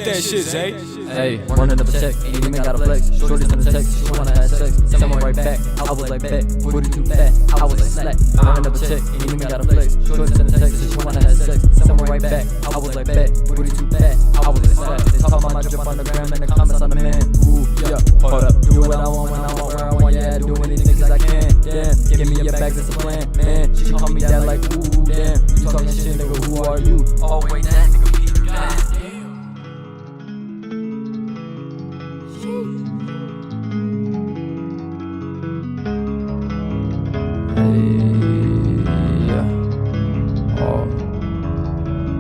that shit, Zay. Hey, running up a check, ain't even gotta flex. Shorty's in the text, she wanna have sex. Someone right back, I was like bet. Booty too fat, I was like slack. Running up a check, ain't even gotta flex. Shorty's in the text, she wanna have sex. Someone right back, I was like bet. Booty too fat, I was like slack. They talk about my drip on the gram and the comments on the man. Ooh, yeah, hold up. Do what I want when I want, where I want, yeah, do anything cause I can. Damn, give me your bags, that's a plan. Man, she call me that like ooh, damn. You talking shit, nigga, who are you? Oh wait, that nigga Peter, goddamn.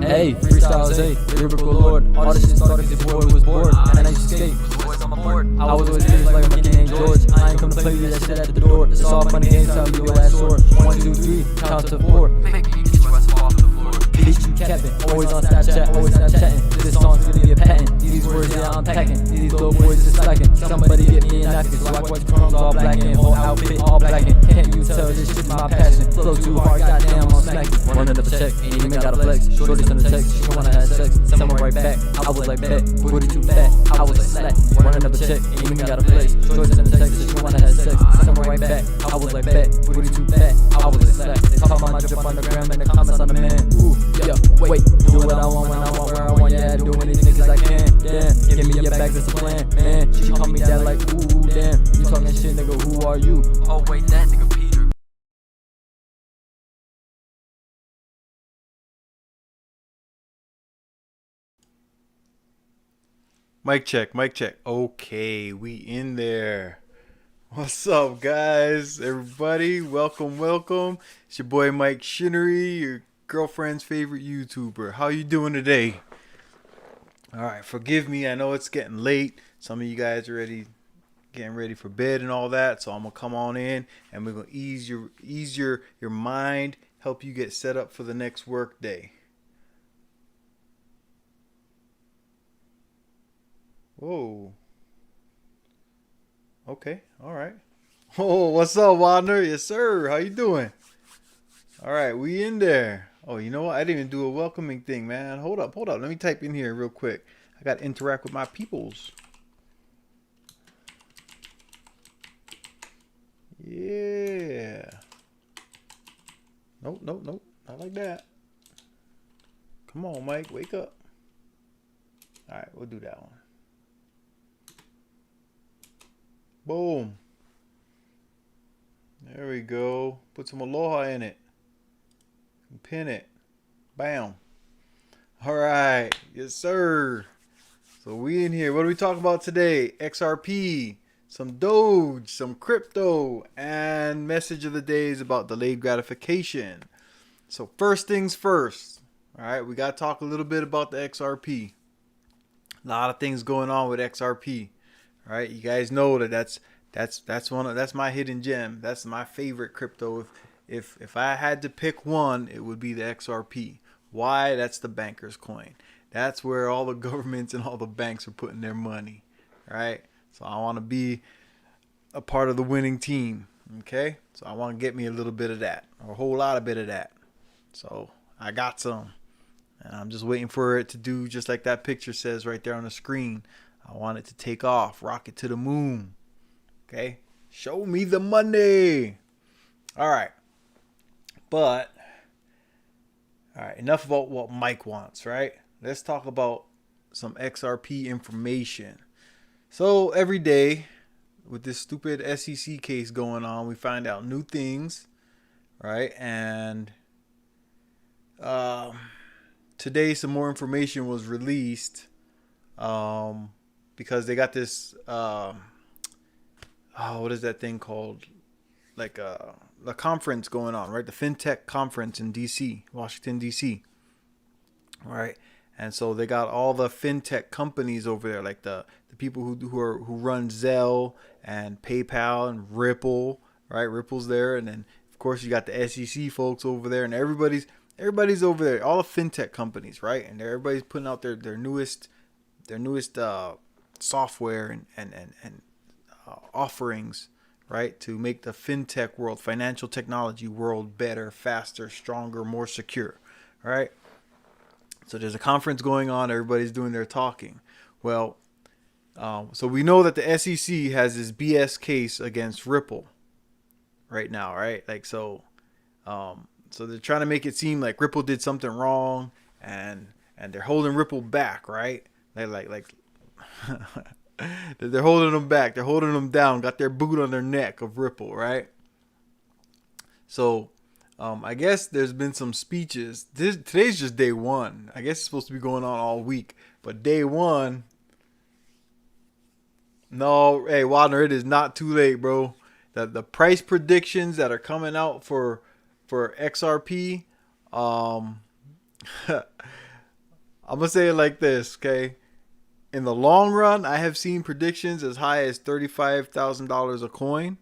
Hey, freestyle Zay, lyrical lord. All this shit started cause your boy was bored, and I used to skate. I was always feeling like a monkey named George. I ain't come to play with that shit at the door. It's all funny games, how you your ass sword. 1, 2, 3, count to 4. Make you get your ass off the floor. Bitch, you capping, always on Snapchat, always Snapchatting. This song's gonna be a patent. These words, yeah, I'm packing. These little boys just slacking. Somebody get me a napkin, so I watch crumbs all blacking. Whole outfit all blacking. Can't you tell this shit's my passion? Flow too hard, goddamn, I'm smacking. Running up a check, ain't even gotta flex. Shorty's in the text, she wanna have sex. Someone right back, I was like bet. Booty too fat, I was like slack. Running up a check, ain't even gotta flex. Shorty's in the text, she wanna have sex. Someone right back, I was like bet. Booty too fat, I was like slack. They talk about my drip on the gram and the comments on the man. Ooh, yeah, wait, do what I want when I want, where I want, yeah, do anything cause I can. Damn, give me your bags, that's a plan. Man, she call me that like ooh, damn. You talking shit, nigga, who are you? Oh wait, that nigga Peter. Mic check, mic check. Okay, we in there. What's up, guys? Everybody, welcome, welcome. It's your boy MikeShinnery, your girlfriend's favorite YouTuber. How you doing today? All right, forgive me. I know it's getting late. Some of you guys are getting ready for bed and all that. So I'm gonna come on in and we're gonna ease your mind, help you get set up for the next work day. Whoa. Okay, all right. Oh, what's up, Wagner? Yes, sir. How you doing? All right, we in there. Oh, you know what? I didn't even do a welcoming thing, man. Hold up. Let me type in here real quick. I got to interact with my peoples. Yeah. Nope. Not like that. Come on, Mike. Wake up. All right, we'll do that one. Boom. There we go. Put some aloha in it. Pin it. Bam. All right. Yes, sir. So we in here. What are we talking about today? XRP, some Doge, some crypto, and message of the day is about delayed gratification. So first things first. All right. We got to talk a little bit about the XRP. A lot of things going on with XRP. All right, you guys know that's my hidden gem. That's my favorite crypto. If I had to pick one, it would be the XRP. Why? That's the banker's coin. That's where all the governments and all the banks are putting their money. All right, so I want to be a part of the winning team. Okay, so I want to get me a little bit of that, or a whole lot of bit of that. So I got some, and I'm just waiting for it to do just like that picture says right there on the screen. I want it to take off, rocket to the moon. Okay? Show me the money. All right. All right, enough about what Mike wants, right? Let's talk about some XRP information. So every day with this stupid SEC case going on, we find out new things, right? And today some more information was released. Because they got this, what is that thing called? Like the conference going on, right? The FinTech conference in DC, Washington, DC. All right. And so they got all the FinTech companies over there, like the people who run Zelle and PayPal and Ripple, right? Ripple's there. And then, of course, you got the SEC folks over there, and everybody's over there, all the FinTech companies, right? And everybody's putting out their newest software and offerings, right, to make the fintech world, financial technology world better, faster, stronger, more secure. All right. So there's a conference going on. Everybody's doing their talking. Well, so we know that the SEC has this BS case against Ripple right now, right? Like so they're trying to make it seem like Ripple did something wrong, and they're holding Ripple back, right? Like they're holding them back. They're holding them down. Got their boot on their neck of Ripple, right? So I guess there's been some speeches. Today's just day one. I guess it's supposed to be going on all week, but day one. No, hey Wagner, it is not too late, bro. The price predictions that are coming out for XRP, I'm gonna say it like this, okay? In the long run, I have seen predictions as high as $35,000 a coin.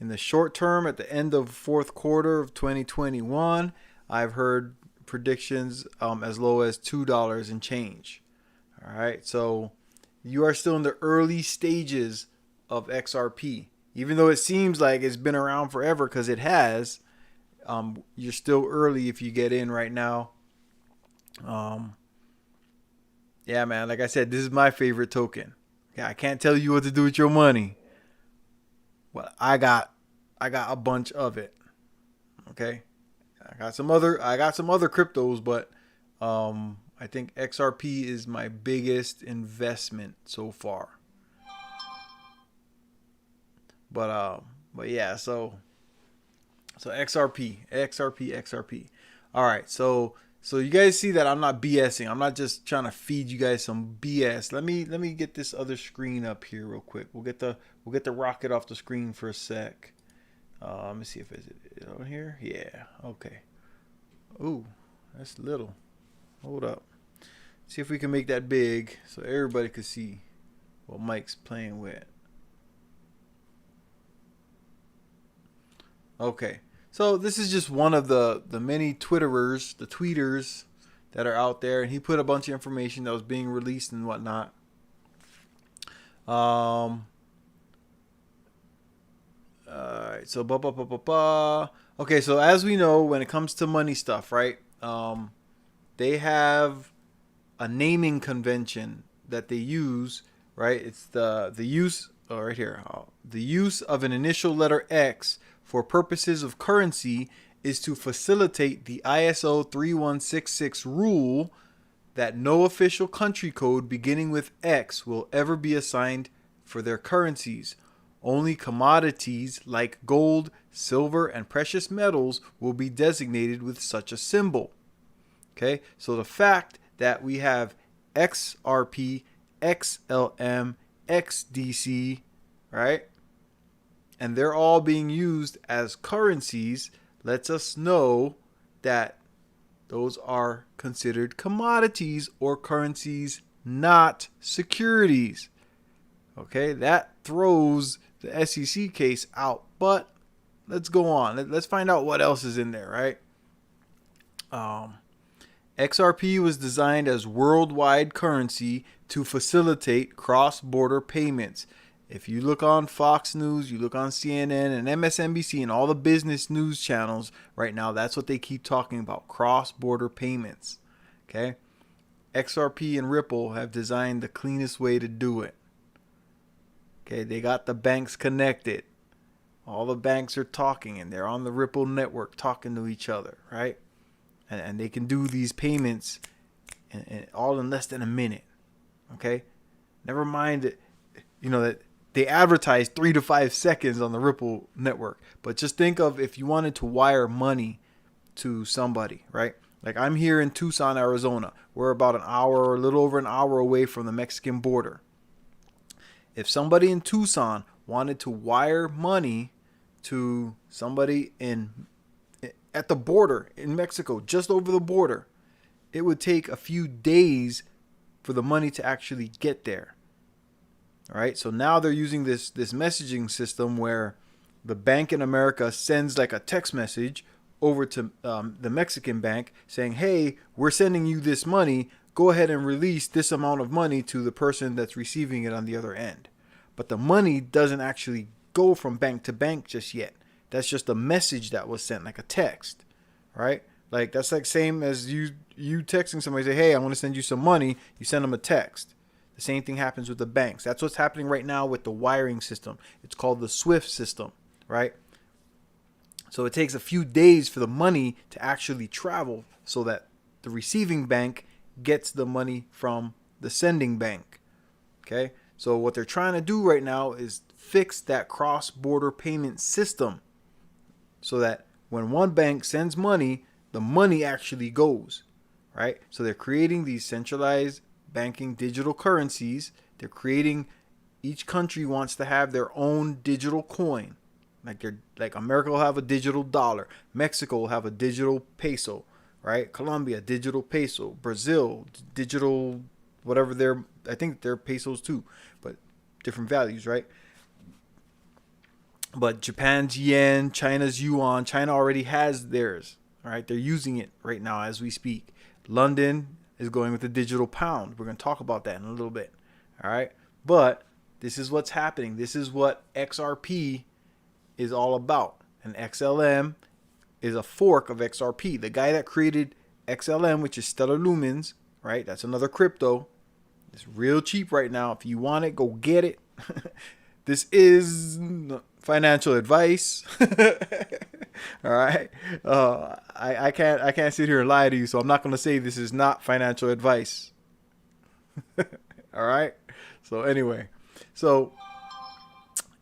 In the short term, at the end of fourth quarter of 2021, I've heard predictions as low as $2 and change. All right, so you are still in the early stages of XRP. Even though it seems like it's been around forever, because it has, you're still early if you get in right now. Yeah, man, like I said, this is my favorite token. Okay, I can't tell you what to do with your money, but I got a bunch of it. Okay, I got some other cryptos, but I think XRP is my biggest investment so far. But yeah, so XRP. All right, so you guys see that I'm not BSing. I'm not just trying to feed you guys some BS. Let me get this other screen up here real quick. We'll get the rocket off the screen for a sec. Let me see if it's on here. Yeah. Okay. Ooh, that's little. Hold up. See if we can make that big so everybody can see what Mike's playing with. Okay. So this is just one of the many tweeters that are out there, and he put a bunch of information that was being released and whatnot. Alright, so okay, so as we know, when it comes to money stuff, right? They have a naming convention that they use, right? It's the use right here. The use of an initial letter X for purposes of currency is to facilitate the ISO 3166 rule that no official country code beginning with X will ever be assigned for their currencies. Only commodities like gold, silver, and precious metals will be designated with such a symbol. Okay, so the fact that we have XRP, XLM, XDC, right? And they're all being used as currencies lets us know that those are considered commodities or currencies, not securities. Okay, that throws the SEC case out. But let's go on. Let's find out what else is in there, right? XRP was designed as worldwide currency to facilitate cross-border payments. If you look on Fox News, you look on CNN and MSNBC and all the business news channels right now, that's what they keep talking about, cross-border payments. Okay? XRP and Ripple have designed the cleanest way to do it. Okay, they got the banks connected. All the banks are talking, and they're on the Ripple network talking to each other, right? And they can do these payments all in less than a minute. Okay? Never mind that, that they advertise 3 to 5 seconds on the Ripple network. But just think of if you wanted to wire money to somebody, right? Like I'm here in Tucson, Arizona. We're about an hour or a little over an hour away from the Mexican border. If somebody in Tucson wanted to wire money to somebody at the border in Mexico, just over the border, it would take a few days for the money to actually get there. All right, so now they're using this messaging system where the bank in America sends like a text message over to the Mexican bank saying, hey, we're sending you this money. Go ahead and release this amount of money to the person that's receiving it on the other end. But the money doesn't actually go from bank to bank just yet. That's just a message that was sent, like a text, right? Like that's like same as you texting somebody, say, hey, I want to send you some money. You send them a text. The same thing happens with the banks. That's what's happening right now with the wiring system. It's called the SWIFT system, right? So it takes a few days for the money to actually travel so that the receiving bank gets the money from the sending bank. Okay? So what they're trying to do right now is fix that cross-border payment system so that when one bank sends money, the money actually goes, right? So they're creating these centralized banking digital currencies. They're creating, each country wants to have their own digital coin. Like America will have a digital dollar. Mexico will have a digital peso, right? Colombia, digital peso. Brazil, digital whatever I think they're pesos too, but different values, right? But Japan's yen, China's yuan, China already has theirs, all right? They're using it right now as we speak. London is going with the digital pound. We're going to talk about that in a little bit, all right? But this is what's happening. This is what XRP is all about. And XLM is a fork of XRP. The guy that created XLM, which is Stellar Lumens, right? That's another crypto. It's real cheap right now. If you want it, go get it. This is financial advice. All right. I can't sit here and lie to you, so I'm not going to say this is not financial advice. All right. So anyway, so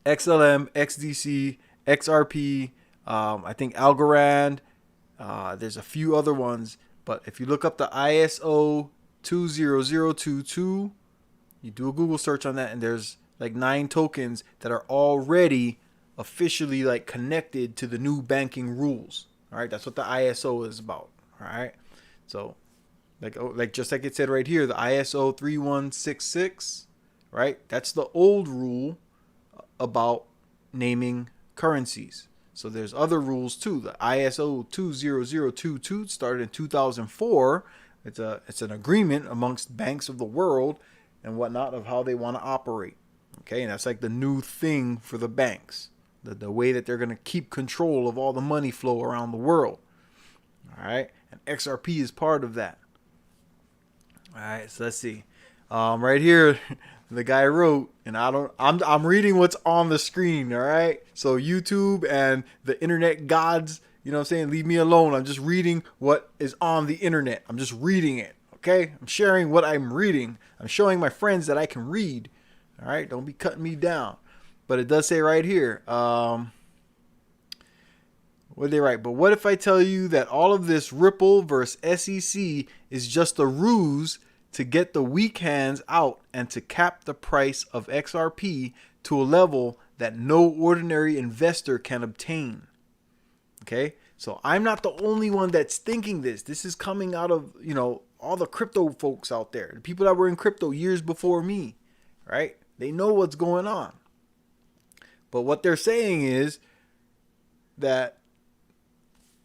XLM, XDC, XRP, I think Algorand. There's a few other ones, but if you look up the ISO 20022, you do a Google search on that, and there's like 9 tokens that are already officially like connected to the new banking rules. All right, that's what the ISO is about. All right, so like just like it said right here, the ISO 3166, right? That's the old rule about naming currencies. So there's other rules too. The ISO 20022 started in 2004. It's an agreement amongst banks of the world and whatnot of how they want to operate. Okay, and that's like the new thing for the banks, the way that they're going to keep control of all the money flow around the world. All right, and XRP is part of that. All right, so let's see. Right here, the guy wrote, and I'm reading what's on the screen. All right, so YouTube and the internet gods, you know what I'm saying, leave me alone. I'm just reading what is on the internet. I'm just reading it. Okay, I'm sharing what I'm reading. I'm showing my friends that I can read. All right, don't be cutting me down. But it does say right here, what did they write? But what if I tell you that all of this Ripple versus SEC is just a ruse to get the weak hands out and to cap the price of XRP to a level that no ordinary investor can obtain? Okay, so I'm not the only one that's thinking this. This is coming out of, all the crypto folks out there, the people that were in crypto years before me, right? They know what's going on. But what they're saying is that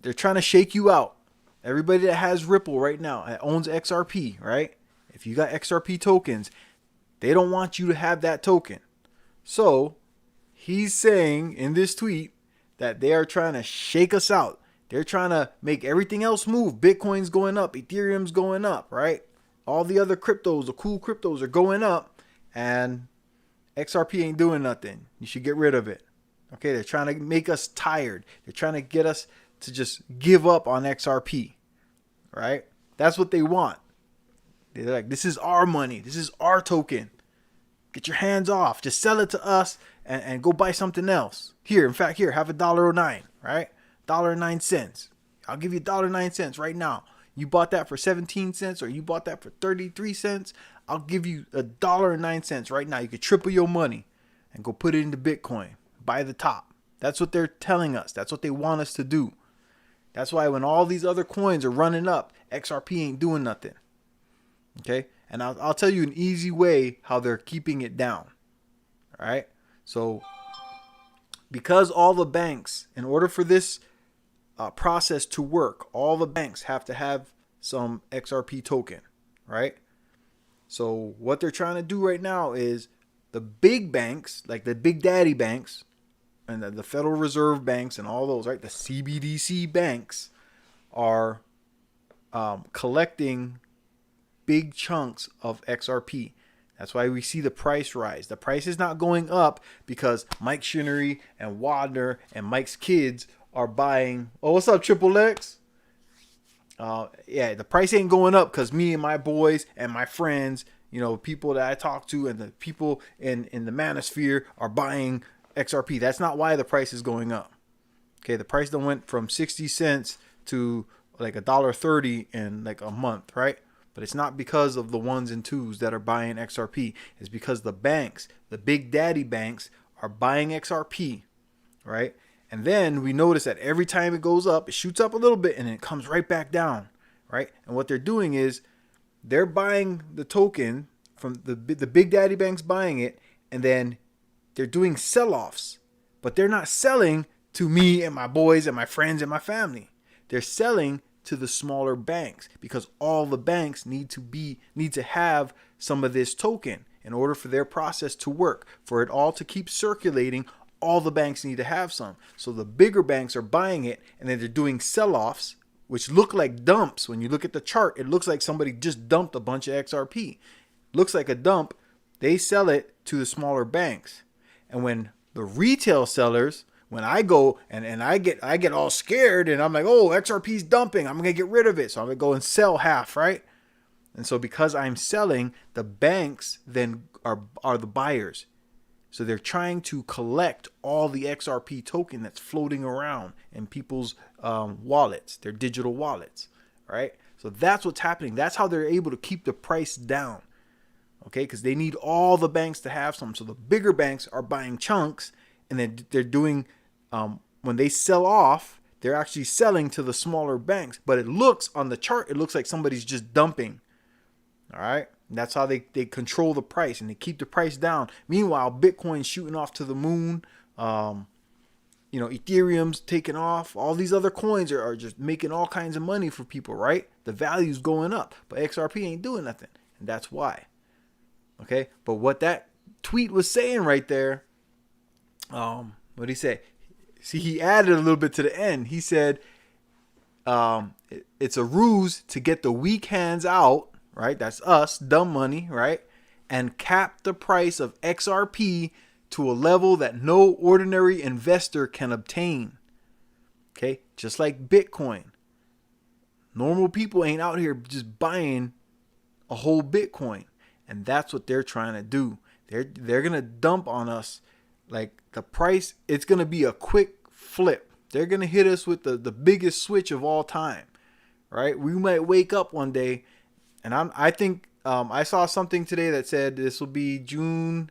they're trying to shake you out. Everybody that has Ripple right now, that owns XRP, right? If you got XRP tokens, they don't want you to have that token. So he's saying in this tweet that they are trying to shake us out. They're trying to make everything else move. Bitcoin's going up. Ethereum's going up, right? All the other cryptos, the cool cryptos are going up. And XRP ain't doing nothing. You should get rid of it. Okay, they're trying to make us tired. They're trying to get us to just give up on XRP, right? That's what they want. They're like, this is our money. This is our token. Get your hands off. Just sell it to us and go buy something else. Here, in fact, here, have $1.09, right? $1.09. I'll give you $1.09 right now. You bought that for 17 cents or you bought that for 33 cents. I'll give you $1.09 right now. You could triple your money and go put it into Bitcoin. Buy the top. That's what they're telling us. That's what they want us to do. That's why when all these other coins are running up, XRP ain't doing nothing. Okay? And I'll tell you an easy way how they're keeping it down. All right? So because all the banks, in order for this process to work, all the banks have to have some XRP token, right? So what they're trying to do right now is the big banks, like the big daddy banks and the Federal Reserve banks and all those, right? The CBDC banks are collecting big chunks of XRP. That's why we see the price rise. The price is not going up because MikeShinnery and Wadner and Mike's kids are buying. Oh, what's up, Triple X? Yeah, the price ain't going up because me and my boys and my friends, people that I talk to and the people in the manosphere are buying XRP. That's not why the price is going up. Okay, the price done went from 60 cents to like $1.30 in like a month, right? But it's not because of the ones and twos that are buying XRP. It's because the banks, the big daddy banks, are buying XRP, right? And then we notice that every time it goes up, it shoots up a little bit and it comes right back down, right? And what they're doing is they're buying the token from the big daddy banks, buying it, and then they're doing sell-offs. But they're not selling to me and my boys and my friends and my family. They're selling to the smaller banks because all the banks need to have some of this token in order for their process to work, for it all to keep circulating. All the banks need to have some. So the bigger banks are buying it, and then they're doing sell-offs, which look like dumps. When you look at the chart, it looks like somebody just dumped a bunch of XRP. Looks like a dump. They sell it to the smaller banks. And when the retail sellers, when I go and I get all scared and I'm like, oh, XRP's dumping, I'm gonna get rid of it. So I'm gonna go and sell half, right? And so because I'm selling, the banks then are the buyers. So they're trying to collect all the XRP token that's floating around in people's wallets, their digital wallets, right? So that's what's happening. That's how they're able to keep the price down, okay? Because they need all the banks to have some. So the bigger banks are buying chunks, and then they're doing, when they sell off, they're actually selling to the smaller banks. But it looks on the chart, it looks like somebody's just dumping, all right? And that's how they control the price and they keep the price down. Meanwhile, Bitcoin's shooting off to the moon. Ethereum's taking off. All these other coins are just making all kinds of money for people, right? The value's going up, but XRP ain't doing nothing. And that's why. Okay? But what that tweet was saying right there, what did he say? See, he added a little bit to the end. He said, it's a ruse to get the weak hands out, right? That's us, dumb money, right? And cap the price of XRP to a level that no ordinary investor can obtain. Okay? Just like Bitcoin. Normal people ain't out here just buying a whole Bitcoin. And that's what they're trying to do. They're going to dump on us. Like the price, it's going to be a quick flip. They're going to hit us with the biggest switch of all time. Right? We might wake up one day. And I think I saw something today that said this will be June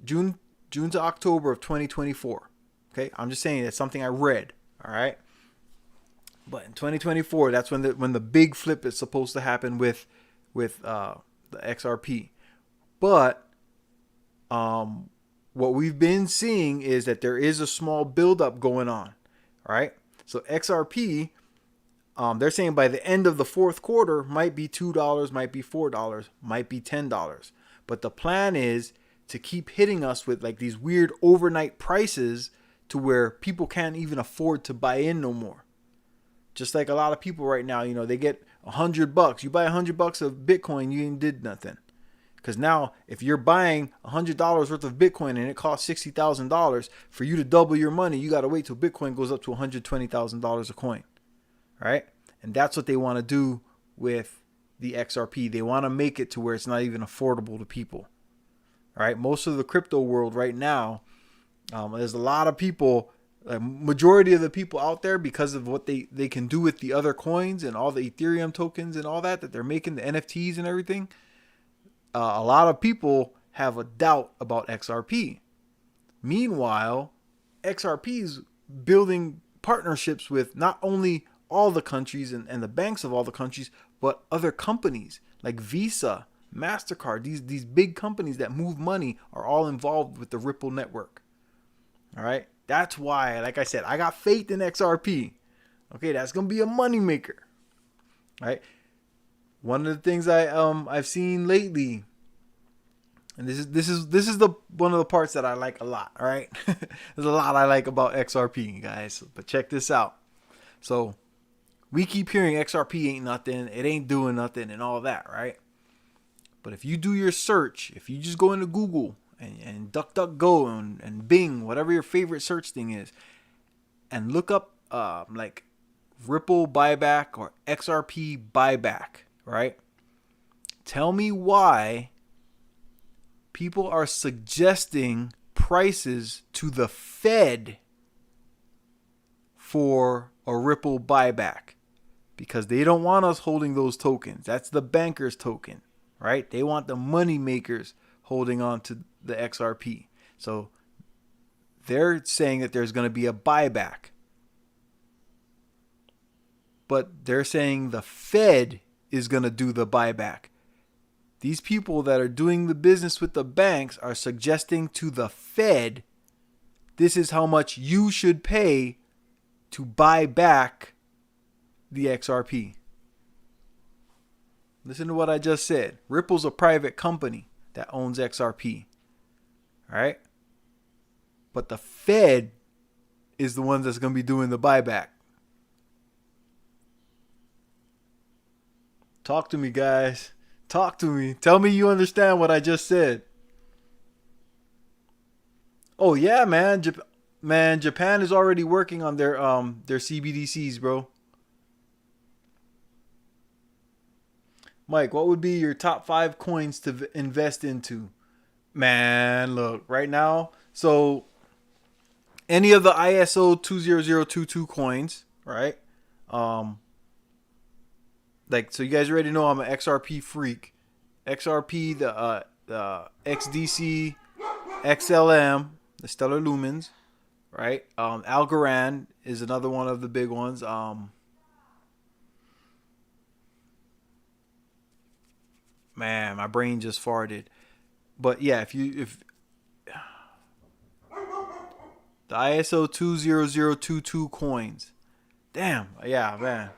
to October of 2024. Okay, I'm just saying that's something I read. All right, but in 2024, that's when the big flip is supposed to happen with the XRP. But what we've been seeing is that there is a small buildup going on. All right, so XRP. They're saying by the end of the fourth quarter might be $2, might be $4, might be $10. But the plan is to keep hitting us with like these weird overnight prices to where people can't even afford to buy in no more. Just like a lot of people right now, they get $100. You buy $100 of Bitcoin, you ain't did nothing. Because now if you're buying $100 worth of Bitcoin and it costs $60,000, for you to double your money, you got to wait till Bitcoin goes up to $120,000 a coin. Right? And that's what they want to do with the XRP. They want to make it to where it's not even affordable to people. All right? Most of the crypto world right now, there's a lot of people, a majority of the people out there, because of what they can do with the other coins and all the Ethereum tokens and all that they're making, the NFTs and everything. A lot of people have a doubt about XRP. Meanwhile, XRP is building partnerships with not only all the countries and the banks of all the countries, but other companies like Visa, MasterCard. These big companies that move money are all involved with the Ripple network. All right. That's why, like I said, I got faith in XRP. Okay. That's going to be a money maker. All right. One of the things I've seen lately, and this is the one of the parts that I like a lot. All right. There's a lot I like about XRP, guys, but check this out. So we keep hearing XRP ain't nothing, it ain't doing nothing and all that, right? But if you do your search, if you just go into Google and DuckDuckGo and Bing, whatever your favorite search thing is, and look up like Ripple buyback or XRP buyback, right? Tell me why people are suggesting prices to the Fed for a Ripple buyback, because they don't want us holding those tokens. That's the bankers' token, right? They want the money makers holding on to the XRP. So they're saying that there's going to be a buyback. But they're saying the Fed is going to do the buyback. These people that are doing the business with the banks are suggesting to the Fed, this is how much you should pay to buy back the XRP. Listen to what I just said. Ripple's a private company that owns XRP. All right? But the Fed is the one that's going to be doing the buyback. Talk to me, guys. Talk to me. Tell me you understand what I just said. Oh yeah, man. Japan is already working on their CBDCs, bro. Mike, what would be your top 5 coins to invest into? Man, look, right now, so any of the ISO 20022 coins, right? Like, so you guys already know I'm an XRP freak. XRP, the XDC, XLM, the Stellar Lumens, right? Algorand is another one of the big ones. Man, my brain just farted. But yeah, if the ISO 20022 coins. Damn, yeah, man.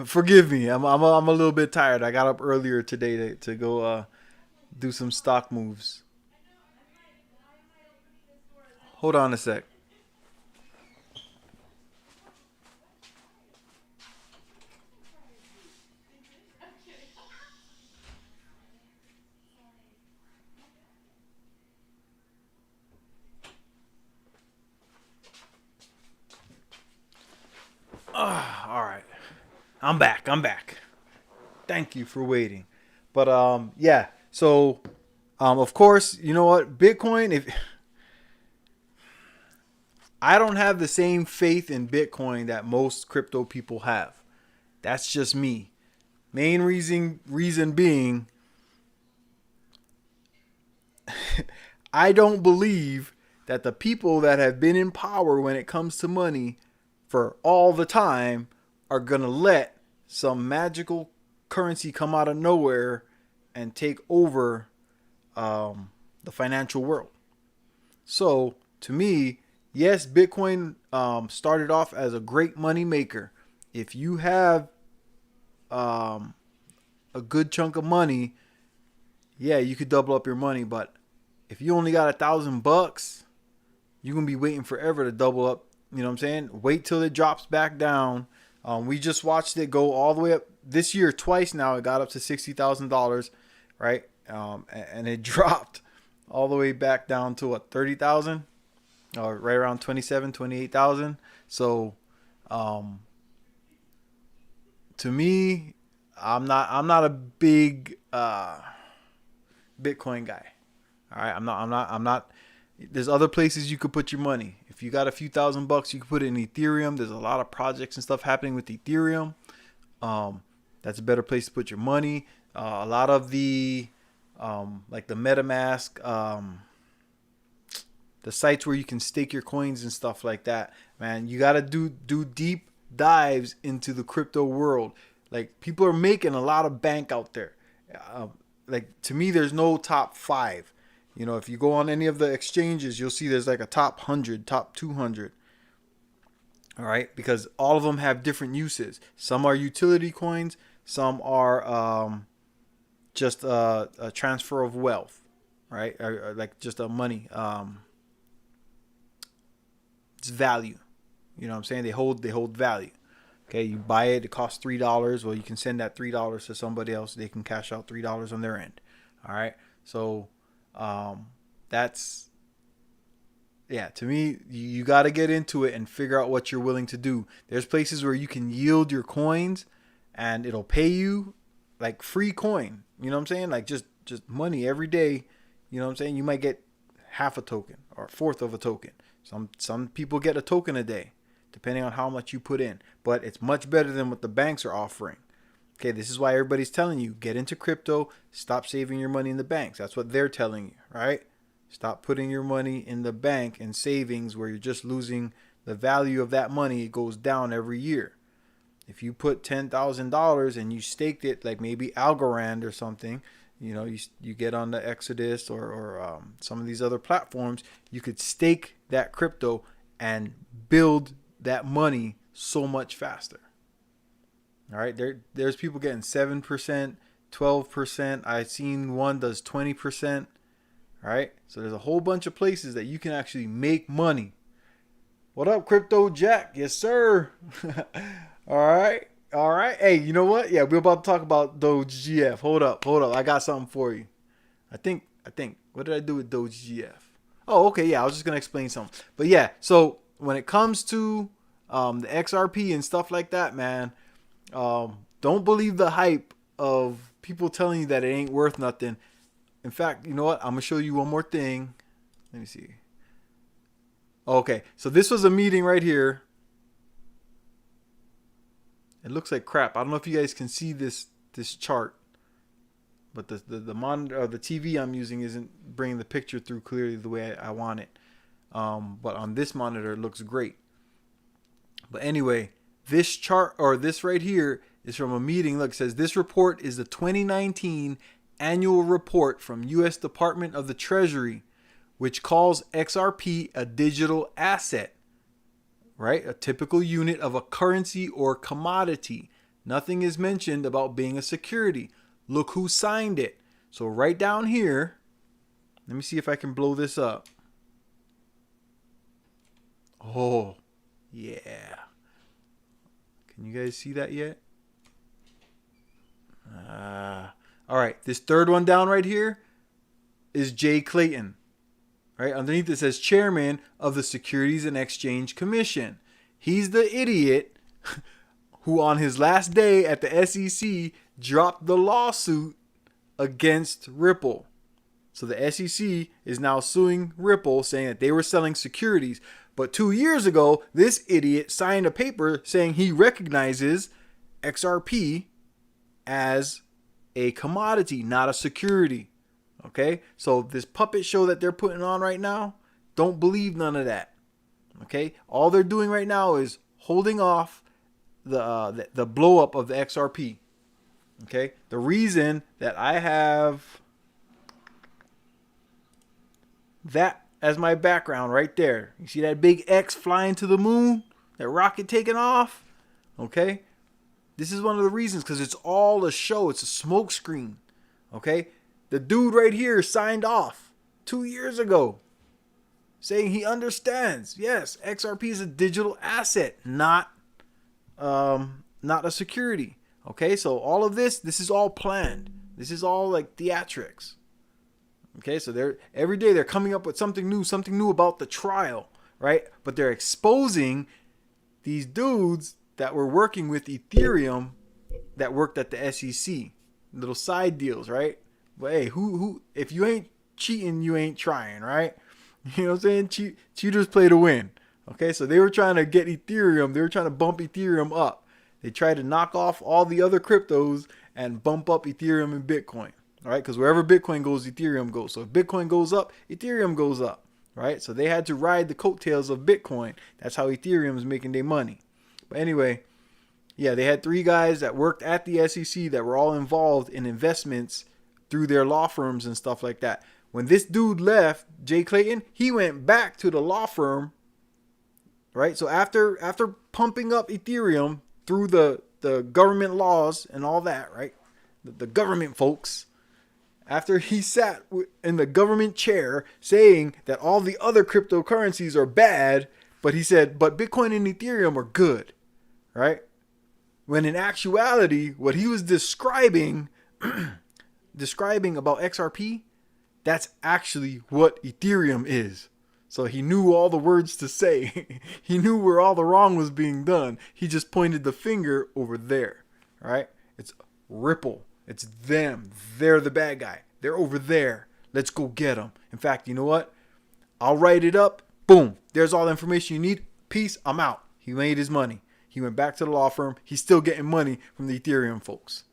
Forgive me. I'm a little bit tired. I got up earlier today to go do some stock moves. Hold on a sec. All right. I'm back. Thank you for waiting. But yeah. So of course, you know what? Bitcoin, if I don't have the same faith in Bitcoin that most crypto people have. That's just me. Main reason being I don't believe that the people that have been in power when it comes to money for all the time are going to let some magical currency come out of nowhere and take over the financial world. So to me, yes, Bitcoin started off as a great money maker. If you have a good chunk of money, yeah, you could double up your money. But if you only got $1,000, you're going to be waiting forever to double up. You know what I'm saying? Wait till it drops back down. We just watched it go all the way up this year twice now. It got up to $60,000, right? And it dropped all the way back down to what, 30,000? Or right around 28,000. So, to me, I'm not a big Bitcoin guy. All right, I'm not. There's other places you could put your money. If you got a few $1,000, you could put it in Ethereum. There's a lot of projects and stuff happening with Ethereum. That's a better place to put your money. A lot of the like the MetaMask, the sites where you can stake your coins and stuff like that, man, you got to do deep dives into the crypto world. Like, people are making a lot of bank out there. Like, to me, there's no top 5. You know, if you go on any of the exchanges, you'll see there's like a top 100, top 200. All right, because all of them have different uses. Some are utility coins. Some are just a transfer of wealth, right? Or like just a money. It's value. You know what I'm saying? They hold value. Okay, you buy it, it costs $3. Well, you can send that $3 to somebody else. They can cash out $3 on their end. All right. So that's, yeah, to me, you got to get into it and figure out what you're willing to do. There's places where you can yield your coins and it'll pay you like free coin. You know what I'm saying? Like just money every day. You know what I'm saying? You might get half a token or a fourth of a token. Some people get a token a day, depending on how much you put in. But it's much better than what the banks are offering. Okay, this is why everybody's telling you, get into crypto, stop saving your money in the banks. That's what they're telling you, right? Stop putting your money in the bank and savings where you're just losing the value of that money. It goes down every year. If you put $10,000 and you staked it, like maybe Algorand or something, you know, you get on the Exodus or some of these other platforms, you could stake that crypto and build that money so much faster. All right, there's people getting 7%, 12%. I've seen one does 20%. All right, so there's a whole bunch of places that you can actually make money. What up, Crypto Jack? Yes, sir. All right. Hey, you know what? Yeah, we're about to talk about Doge GF. Hold up. I got something for you. I think. What did I do with Doge GF? Oh, okay. Yeah, I was just gonna explain something. But yeah, so when it comes to the XRP and stuff like that, man, don't believe the hype of people telling you that it ain't worth nothing. In fact, you know what? I'm going to show you one more thing. Let me see. Okay, so this was a meeting right here. It looks like crap. I don't know if you guys can see this chart, but the monitor or the TV I'm using isn't bringing the picture through clearly the way I want it. But on this monitor, it looks great. But anyway, this chart or this right here is from a meeting. Look, it says this report is the 2019 annual report from U.S. Department of the Treasury, which calls XRP a digital asset, right? A typical unit of a currency or commodity. Nothing is mentioned about being a security. Look who signed it. So right down here, let me see if I can blow this up. Oh, yeah. Can you guys see that yet? All right, this third one down right here is Jay Clayton. Right underneath it says Chairman of the Securities and Exchange Commission. He's the idiot who on his last day at the SEC dropped the lawsuit against Ripple. So the SEC is now suing Ripple, saying that they were selling securities. But 2 years ago, this idiot signed a paper saying he recognizes XRP as a commodity, not a security. Okay, so this puppet show that they're putting on right now, don't believe none of that. Okay, all they're doing right now is holding off the blow up of the XRP. Okay, the reason that I have that as my background right there, you see that big X flying to the moon, that rocket taking off. Okay, this is one of the reasons, because it's all a show. It's a smoke screen. Okay, the dude right here signed off 2 years ago saying he understands. Yes, XRP is a digital asset, not a security. Okay, so all of this is all planned. This is all like theatrics. Okay, so they're every day they're coming up with something new about the trial, right? But they're exposing these dudes that were working with Ethereum that worked at the SEC. Little side deals, right? But hey, who if you ain't cheating, you ain't trying, right? You know what I'm saying? Cheaters play to win. Okay, so they were trying to get Ethereum. They were trying to bump Ethereum up. They tried to knock off all the other cryptos and bump up Ethereum and Bitcoin. All right, because wherever Bitcoin goes, Ethereum goes. So if Bitcoin goes up, Ethereum goes up. Right? So they had to ride the coattails of Bitcoin. That's how Ethereum is making their money. But anyway, yeah, they had 3 guys that worked at the SEC that were all involved in investments through their law firms and stuff like that. When this dude left, Jay Clayton, he went back to the law firm, right? So after pumping up Ethereum through the government laws and all that, right? The government folks, after he sat in the government chair saying that all the other cryptocurrencies are bad, but he said, but Bitcoin and Ethereum are good, right? When in actuality, what he was describing about XRP, that's actually what Ethereum is. So he knew all the words to say. He knew where all the wrong was being done. He just pointed the finger over there, right? It's Ripple. It's them. They're the bad guy. They're over there. Let's go get them. In fact, you know what? I'll write it up. Boom. There's all the information you need. Peace. I'm out. He made his money. He went back to the law firm. He's still getting money from the Ethereum folks.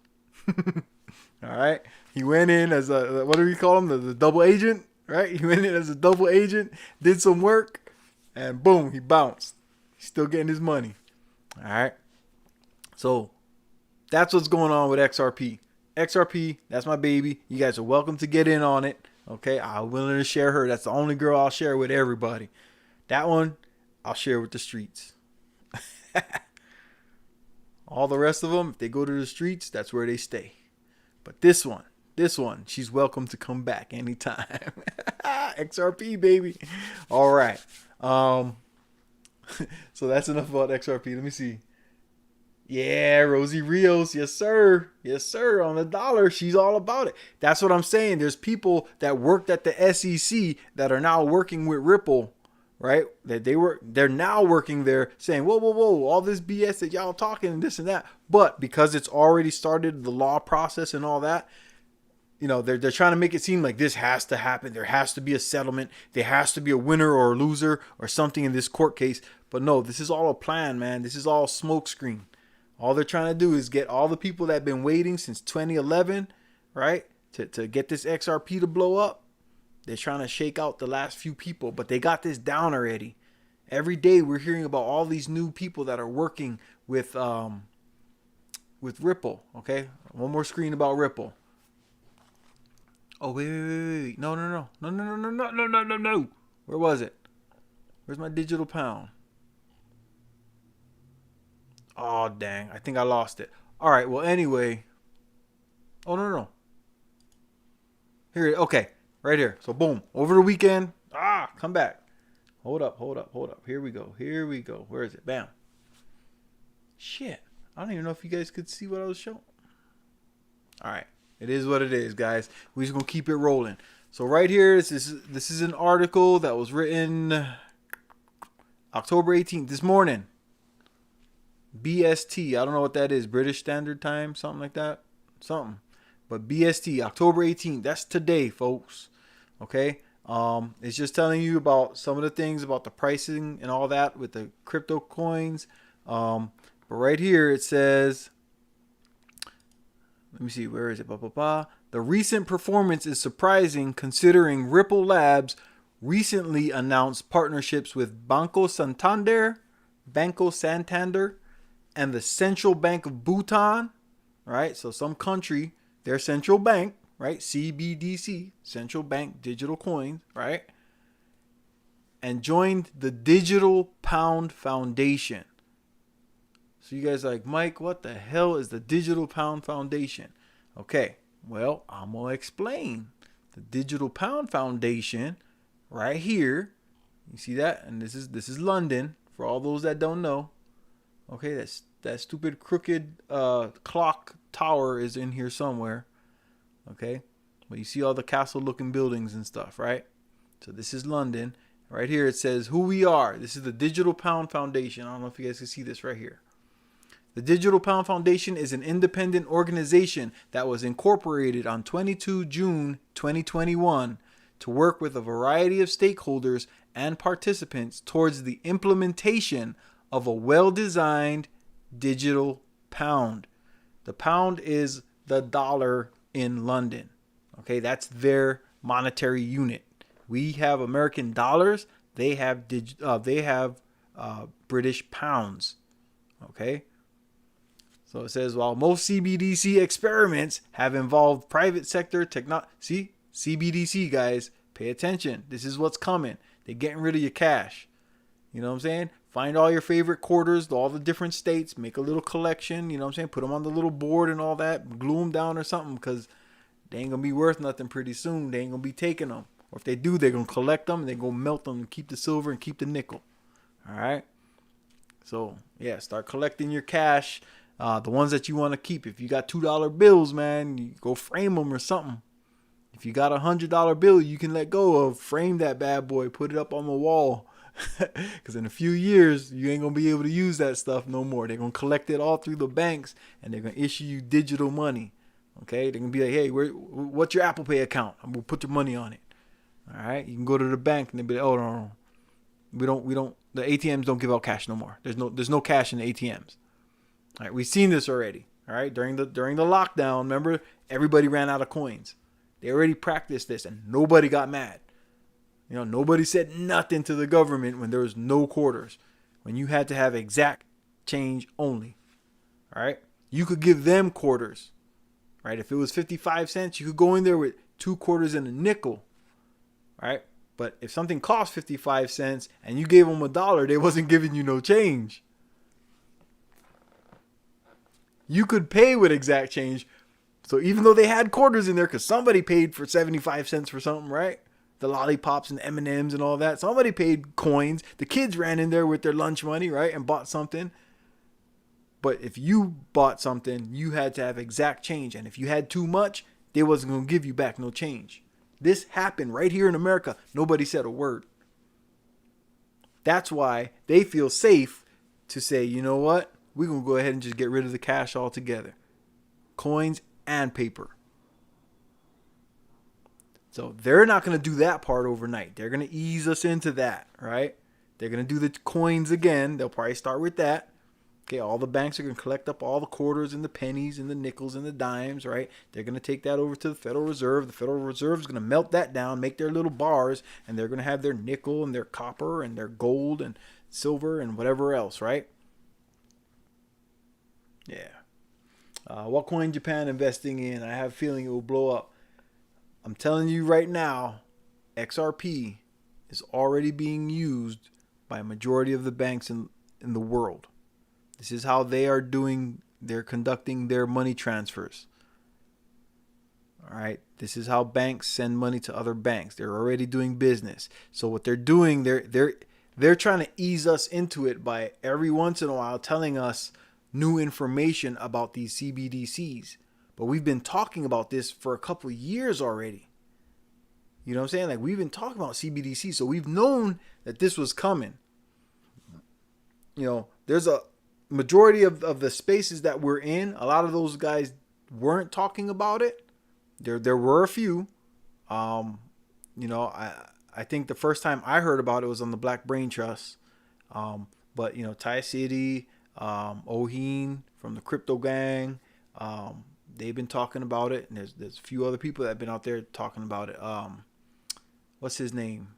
All right. He went in as a, what do we call him? The double agent, right? He went in as a double agent, did some work, and boom, he bounced. He's still getting his money. All right. So that's what's going on with XRP. XRP, that's my baby. You guys are welcome to get in on it. Okay. I'm willing to share her. That's the only girl I'll share with everybody. That one, I'll share with the streets. All the rest of them, if they go to the streets, that's where they stay. But this one, she's welcome to come back anytime. XRP, baby. All right. So that's enough about XRP. Let me see. Yeah, Rosie Rios. Yes, sir. Yes, sir. On the dollar. She's all about it. That's what I'm saying. There's people that worked at the SEC that are now working with Ripple, right? That they're now working there saying, whoa, all this BS that y'all talking and this and that. But because it's already started the law process and all that, you know, they're trying to make it seem like this has to happen. There has to be a settlement. There has to be a winner or a loser or something in this court case. But no, this is all a plan, man. This is all smokescreen. All they're trying to do is get all the people that have been waiting since 2011, right, to get this XRP to blow up. They're trying to shake out the last few people, but they got this down already. Every day we're hearing about all these new people that are working with Ripple. Okay, one more screen about Ripple. Oh wait. No. Where was it? Where's my digital pound? Oh dang, I think I lost it. All right, well anyway. Oh no. Here, okay. Right here. So boom. Over the weekend. Come back. Hold up. Here we go. Where is it? Bam. Shit. I don't even know if you guys could see what I was showing. Alright. It is what it is, guys. We're just gonna keep it rolling. So right here, this is an article that was written October 18th, this morning. BST. I don't know what that is. British Standard Time, something like that. Something. But BST, October 18th, that's today, folks. Okay? It's just telling you about some of the things about the pricing and all that with the crypto coins. But right here it says, let me see, where is it? The recent performance is surprising considering Ripple Labs recently announced partnerships with Banco Santander, and the Central Bank of Bhutan, right? So some country, their central bank, right? CBDC, Central Bank Digital Coins, right? And joined the Digital Pound Foundation. So you guys are like, Mike, what the hell is the Digital Pound Foundation? Okay, well, I'm going to explain. The Digital Pound Foundation, right here, you see that? And this is London, for all those that don't know. Okay, that stupid crooked clock tower is in here somewhere. Okay, but you see all the castle looking buildings and stuff, right? So this is London. Right here it says who we are. This is the Digital Pound Foundation. I don't know if you guys can see this right here. The Digital Pound Foundation is an independent organization that was incorporated on 22 June 2021 to work with a variety of stakeholders and participants towards the implementation of a well-designed digital pound. The pound is the dollar in London. Okay, that's their monetary unit. We have American dollars. They have British pounds. Okay. So it says, while most CBDC experiments have involved private sector technology. See, CBDC guys, pay attention. This is what's coming. They're getting rid of your cash. You know what I'm saying? Find all your favorite quarters, all the different states, make a little collection, you know what I'm saying? Put them on the little board and all that, glue them down or something, because they ain't going to be worth nothing pretty soon. They ain't going to be taking them. Or if they do, they're going to collect them and they're going to melt them and keep the silver and keep the nickel. All right? So, yeah, start collecting your cash The ones that you want to keep. If you got $2 bills, man, you go frame them or something. If you got $100 bill, you can let go of. Frame that bad boy. Put it up on the wall. Because in a few years, you ain't going to be able to use that stuff no more. They're going to collect it all through the banks, and they're going to issue you digital money. Okay? They're going to be like, hey, what's your Apple Pay account? I'm going to put your money on it. All right? You can go to the bank, and they'll be like, oh, no. We don't, the ATMs don't give out cash no more. There's no cash in the ATMs. All right? We've seen this already. All right? During the lockdown, remember, everybody ran out of coins. They already practiced this, and nobody got mad. You know, nobody said nothing to the government when there was no quarters. When you had to have exact change only. All right? You could give them quarters. Right? If it was 55 cents, you could go in there with 2 quarters and a nickel. Right? But if something cost 55 cents and you gave them $1, they wasn't giving you no change. You could pay with exact change. So even though they had quarters in there, because somebody paid for 75 cents for something, right? The lollipops and M&Ms and all that. Somebody paid coins. The kids ran in there with their lunch money, right? And bought something. But if you bought something, you had to have exact change. And if you had too much, they wasn't going to give you back no change. This happened right here in America. Nobody said a word. That's why they feel safe to say, you know what? We're going to go ahead and just get rid of the cash altogether. Coins and paper. So they're not going to do that part overnight. They're going to ease us into that, right? They're going to do the coins again. They'll probably start with that. Okay, all the banks are going to collect up all the quarters and the pennies and the nickels and the dimes, right? They're going to take that over to the Federal Reserve. The Federal Reserve is going to melt that down, make their little bars, and they're going to have their nickel and their copper and their gold and silver and whatever else, right? Yeah. What coin Japan investing in? I have a feeling it will blow up. I'm telling you right now, XRP is already being used by a majority of the banks in the world. This is how they're conducting their money transfers. All right. This is how banks send money to other banks. They're already doing business. So what they're doing, they're trying to ease us into it by every once in a while telling us new information about these CBDCs. But we've been talking about this for a couple of years already. You know what I'm saying? Like, we've been talking about CBDC, so we've known that this was coming. You know, there's a majority of the spaces that we're in, a lot of those guys weren't talking about it. There were a few. You know, I think the first time I heard about it was on the Black Brain Trust. But, you know, Thai City, Oheen from the Crypto Gang, they've been talking about it, and there's a few other people that have been out there talking about it. What's his name?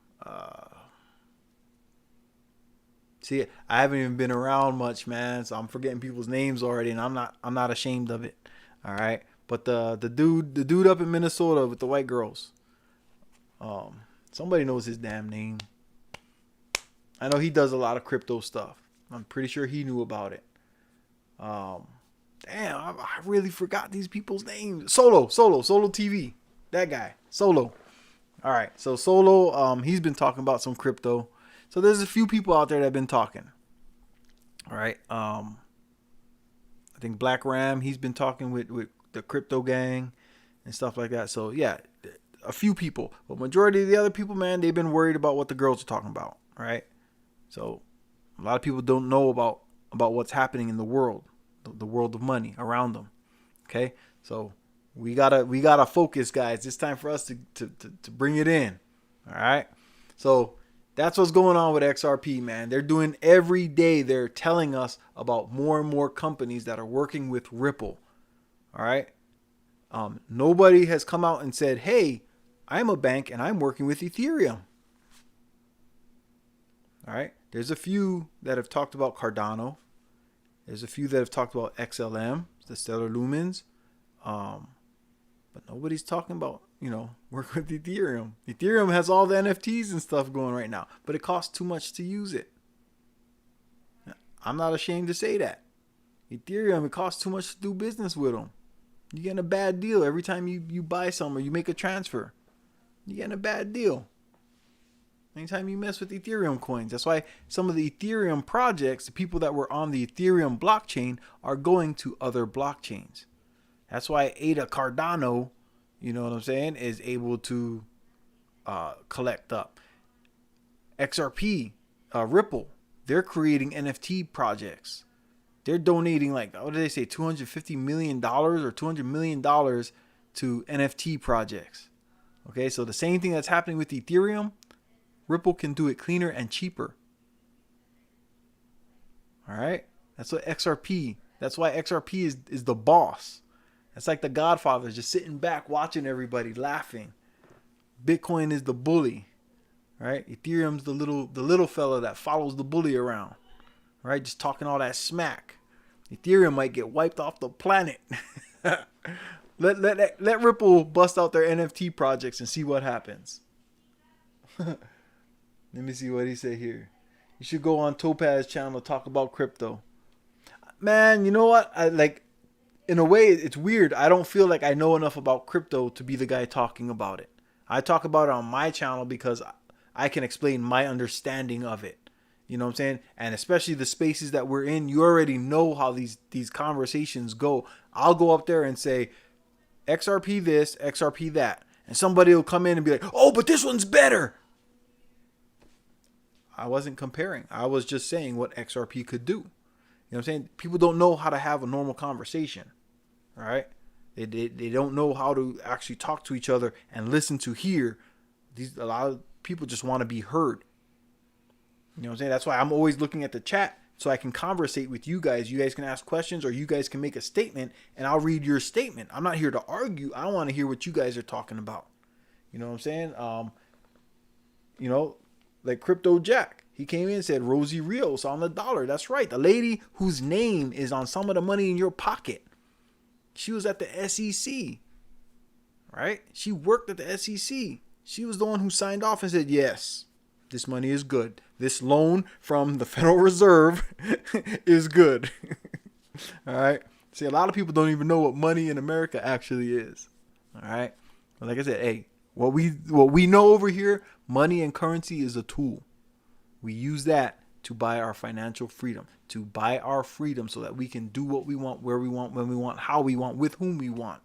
See, I haven't even been around much, man, so I'm forgetting people's names already, and I'm not ashamed of it. All right, but the dude up in Minnesota with the white girls. Somebody knows his damn name. I know he does a lot of crypto stuff. I'm pretty sure he knew about it. Damn, I really forgot these people's names. Solo TV. That guy, Solo. All right, so Solo, he's been talking about some crypto. So there's a few people out there that have been talking. All right, I think Black Ram, he's been talking with the Crypto Gang and stuff like that. So yeah, a few people, but majority of the other people, man, they've been worried about what the girls are talking about. All right, so a lot of people don't know about what's happening in the world, the world of money around them. Okay, so we gotta focus, guys. It's time for us to bring it in. All right, so that's what's going on with XRP, man. They're doing every day. They're telling us about more and more companies that are working with Ripple. All right, nobody has come out and said, "Hey, I'm a bank and I'm working with Ethereum." All right. There's a few that have talked about Cardano. There's a few that have talked about XLM, the Stellar Lumens. But nobody's talking about, you know, work with Ethereum. Ethereum has all the NFTs and stuff going right now, but it costs too much to use it. I'm not ashamed to say that. Ethereum, it costs too much to do business with them. You're getting a bad deal every time you buy some or you make a transfer. You're getting a bad deal. Anytime you mess with Ethereum coins. That's why some of the Ethereum projects, the people that were on the Ethereum blockchain, are going to other blockchains. That's why Ada Cardano, you know what I'm saying, is able to collect up. XRP, Ripple, they're creating NFT projects. They're donating, like, what did they say, $250 million or $200 million to NFT projects. Okay, so the same thing that's happening with Ethereum, Ripple can do it cleaner and cheaper. All right, that's what XRP. That's why XRP is the boss. That's like the Godfather, just sitting back watching everybody laughing. Bitcoin is the bully, right? Ethereum's the little fella that follows the bully around, right? Just talking all that smack. Ethereum might get wiped off the planet. Let Ripple bust out their NFT projects and see what happens. Let me see what he said here. You should go on Topaz channel to talk about crypto. Man, you know what? In a way, it's weird. I don't feel like I know enough about crypto to be the guy talking about it. I talk about it on my channel because I can explain my understanding of it. You know what I'm saying? And especially the spaces that we're in, you already know how these conversations go. I'll go up there and say, XRP this, XRP that. And somebody will come in and be like, oh, but this one's better. I wasn't comparing. I was just saying what XRP could do. You know what I'm saying? People don't know how to have a normal conversation. All right? They don't know how to actually talk to each other and listen to hear. A lot of people just want to be heard. You know what I'm saying? That's why I'm always looking at the chat so I can conversate with you guys. You guys can ask questions or you guys can make a statement and I'll read your statement. I'm not here to argue. I want to hear what you guys are talking about. You know what I'm saying? Like Crypto Jack. He came in and said Rosie Rios on the dollar. That's right. The lady whose name is on some of the money in your pocket. She was at the SEC. Right? She worked at the SEC. She was the one who signed off and said, yes, this money is good. This loan from the Federal Reserve is good. All right. See, a lot of people don't even know what money in America actually is. All right. But like I said, hey, what we know over here, money and currency is a tool. We use that to buy our financial freedom, to buy our freedom so that we can do what we want, where we want, when we want, how we want, with whom we want.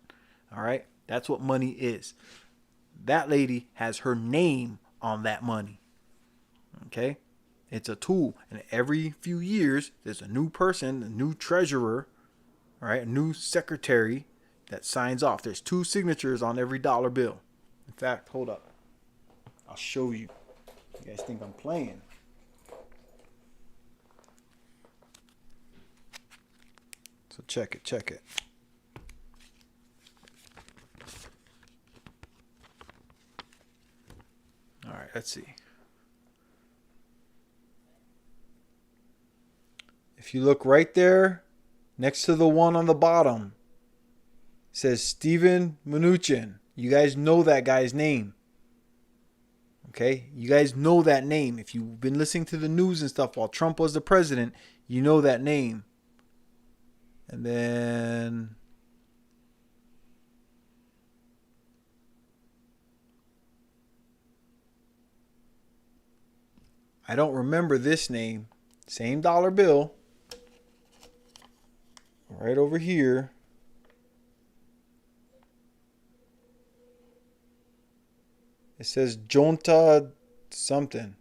All right. That's what money is. That lady has her name on that money. Okay. It's a tool. And every few years, there's a new person, a new treasurer, all right, a new secretary that signs off. There's 2 signatures on every dollar bill. In fact, hold up. I'll show you. You guys think I'm playing? So check it. All right, let's see. If you look right there, next to the one on the bottom, it says Steven Mnuchin. You guys know that guy's name. Okay? You guys know that name. If you've been listening to the news and stuff while Trump was the president, you know that name. And then I don't remember this name. Same dollar bill. Right over here. It says Jonta something.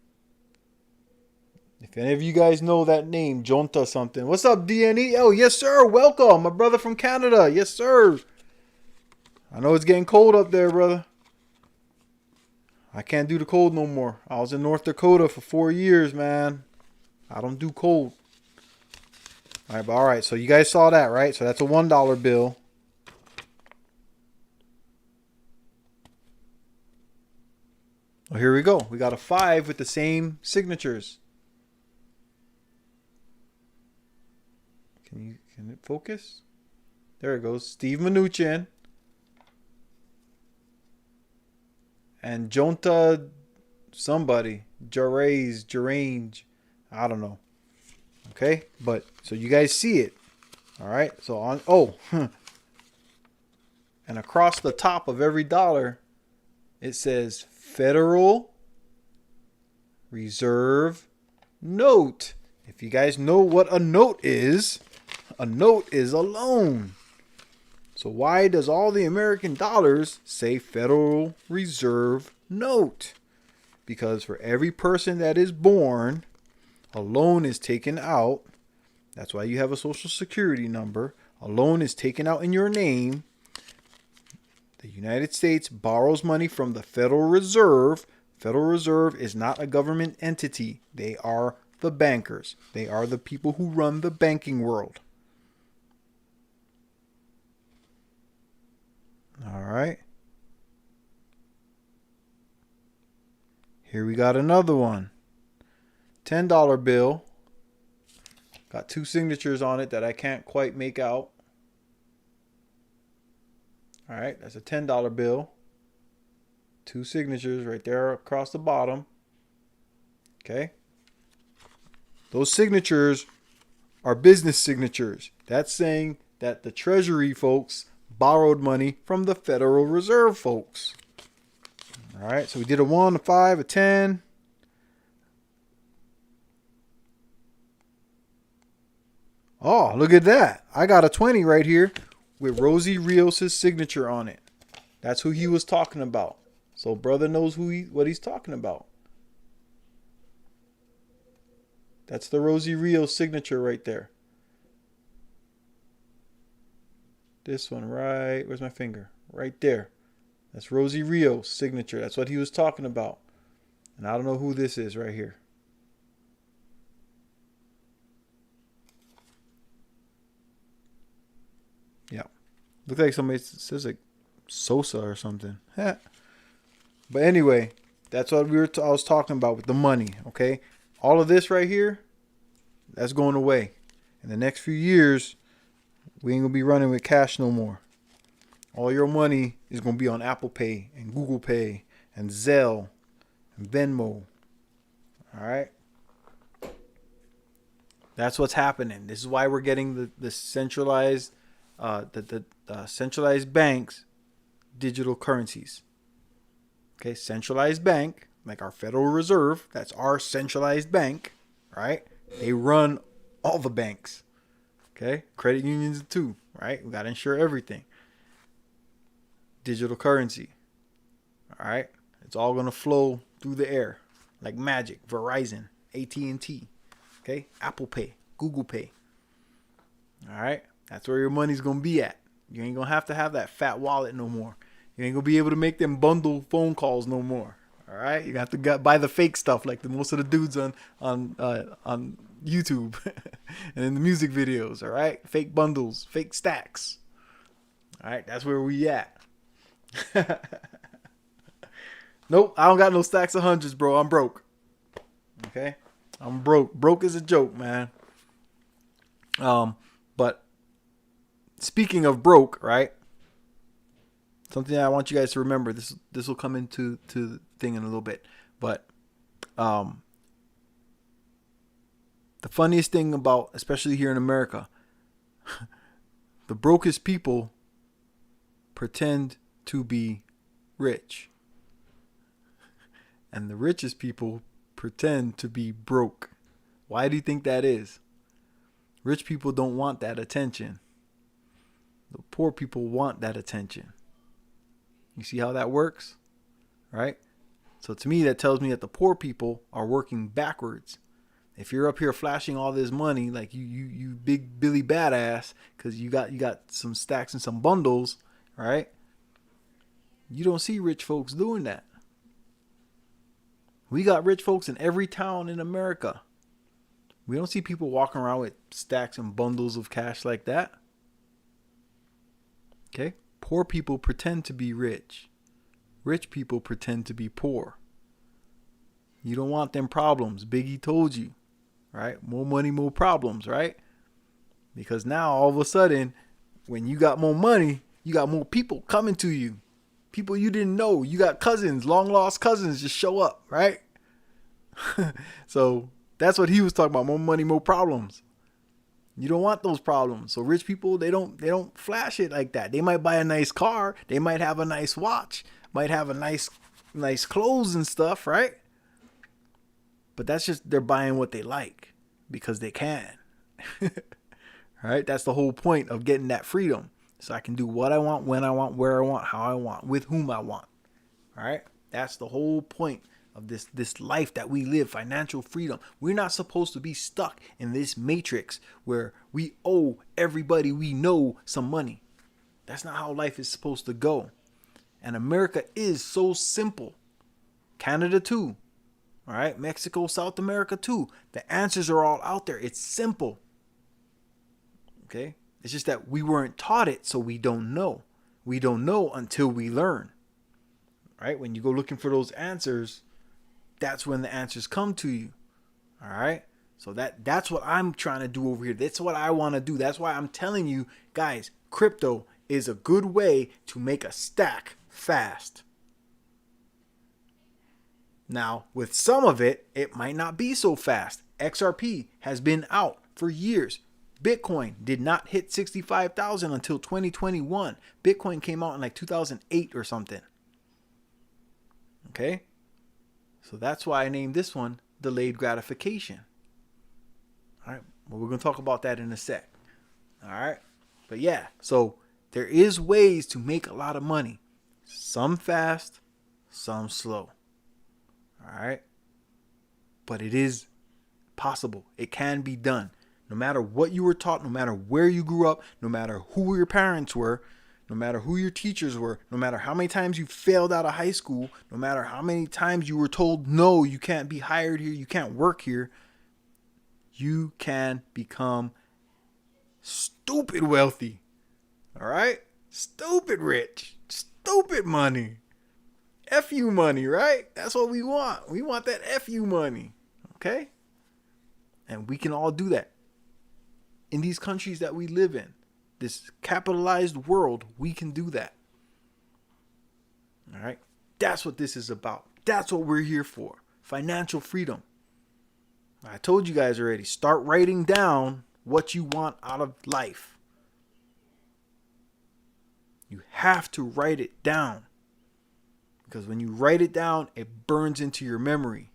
If any of you guys know that name, Jonta something. What's up, DNE? Oh, yes, sir. Welcome. My brother from Canada. Yes, sir. I know it's getting cold up there, brother. I can't do the cold no more. I was in North Dakota for 4 years, man. I don't do cold. All right. So you guys saw that, right? So that's a $1 bill. Well, here we go. We got a 5 with the same signatures. Can it focus? There it goes. Steve Mnuchin. And Jonta somebody. Jarange. I don't know. Okay? But, so you guys see it. All right? So on, and across the top of every dollar, it says Federal Reserve note. If you guys know what a note is a loan. So why does all the American dollars say Federal Reserve note? Because for every person that is born, a loan is taken out. That's why you have a social security number. A loan is taken out in your name. The United States borrows money from the Federal Reserve. Federal Reserve is not a government entity. They are the bankers. They are the people who run the banking world. All right. Here we got another one. $10 bill. Got two signatures on it that I can't quite make out. All right, that's a $10 bill. Two signatures right there across the bottom. Okay. Those signatures are business signatures. That's saying that the Treasury folks borrowed money from the Federal Reserve folks. All right, so we did a 1, a 5, a 10. Oh, look at that. I got a 20 right here with Rosie Rios' signature on it. That's who he was talking about. So brother knows what he's talking about. That's the Rosie Rios signature right there. This one right, where's my finger? Right there. That's Rosie Rios' signature. That's what he was talking about. And I don't know who this is right here. Yeah. Looks like somebody says like Sosa or something. But anyway, that's what I was talking about with the money, okay? All of this right here, that's going away. In the next few years, we ain't going to be running with cash no more. All your money is going to be on Apple Pay and Google Pay and Zelle and Venmo. All right? That's what's happening. This is why we're getting the centralized centralized banks digital currencies. Okay, centralized bank, like our Federal Reserve, that's our centralized bank, right? They run all the banks. Okay, credit unions too, right? We got to insure everything. Digital currency. All right, it's all going to flow through the air like magic. Verizon, AT&T, okay? Apple Pay, Google Pay. All right, that's where your money's going to be at. You ain't going to have that fat wallet no more. You ain't going to be able to make them bundle phone calls no more. All right, you have to buy the fake stuff like most of the dudes on YouTube and in the music videos. All right, fake bundles, fake stacks. All right, that's where we at. Nope, I don't got no stacks of hundreds, bro. I'm broke. Okay, I'm broke. Broke is a joke, man. But speaking of broke, right? Something I want you guys to remember. This will come into the thing in a little bit, but the funniest thing about, especially here in America, the brokest people pretend to be rich, and the richest people pretend to be broke. Why do you think that is? Rich people don't want that attention. The poor people want that attention. You see how that works? Right? So to me, that tells me that the poor people are working backwards. If you're up here flashing all this money like you big Billy badass because you got some stacks and some bundles, right? You don't see rich folks doing that. We got rich folks in every town in America. We don't see people walking around with stacks and bundles of cash like that. Okay? Poor people pretend to be rich. Rich people pretend to be poor. You don't want them problems. Biggie told you, right? More money, more problems, right? Because now all of a sudden, when you got more money, you got more people coming to you. People you didn't know. You got cousins, long lost cousins just show up, right? So that's what he was talking about. More money, more problems. You don't want those problems. So rich people, they don't flash it like that. They might buy a nice car. They might have a nice watch. Might have a nice clothes and stuff, right? But that's just, they're buying what they like because they can. All right? That's the whole point of getting that freedom. So I can do what I want, when I want, where I want, how I want, with whom I want. All right? That's the whole point of this life that we live, financial freedom. We're not supposed to be stuck in this matrix where we owe everybody we know some money. That's not how life is supposed to go. And America is so simple. Canada too. All right? Mexico, South America too. The answers are all out there. It's simple. Okay? It's just that we weren't taught it, so we don't know. We don't know until we learn. Right? When you go looking for those answers, that's when the answers come to you. All right? So that's what I'm trying to do over here. That's what I want to do. That's why I'm telling you, guys, crypto is a good way to make a stack fast. Now, with some of it, it might not be so fast. XRP has been out for years. Bitcoin did not hit 65,000 until 2021. Bitcoin came out in like 2008 or something. Okay? So that's why I named this one Delayed Gratification. All right? Well, we're going to talk about that in a sec. All right? But yeah, so there is ways to make a lot of money. Some fast, some slow. All right? But it is possible. It can be done. No matter what you were taught, no matter where you grew up, no matter who your parents were, no matter who your teachers were, no matter how many times you failed out of high school, no matter how many times you were told, no, you can't be hired here, you can't work here, you can become stupid wealthy. All right? Stupid rich. Stupid money. FU money, right? That's what we want. We want that FU money. Okay? And we can all do that. In these countries that we live in, this capitalized world, we can do that. All right? That's what this is about. That's what we're here for. Financial freedom. I told you guys already, start writing down what you want out of life. You have to write it down. Because when you write it down, it burns into your memory.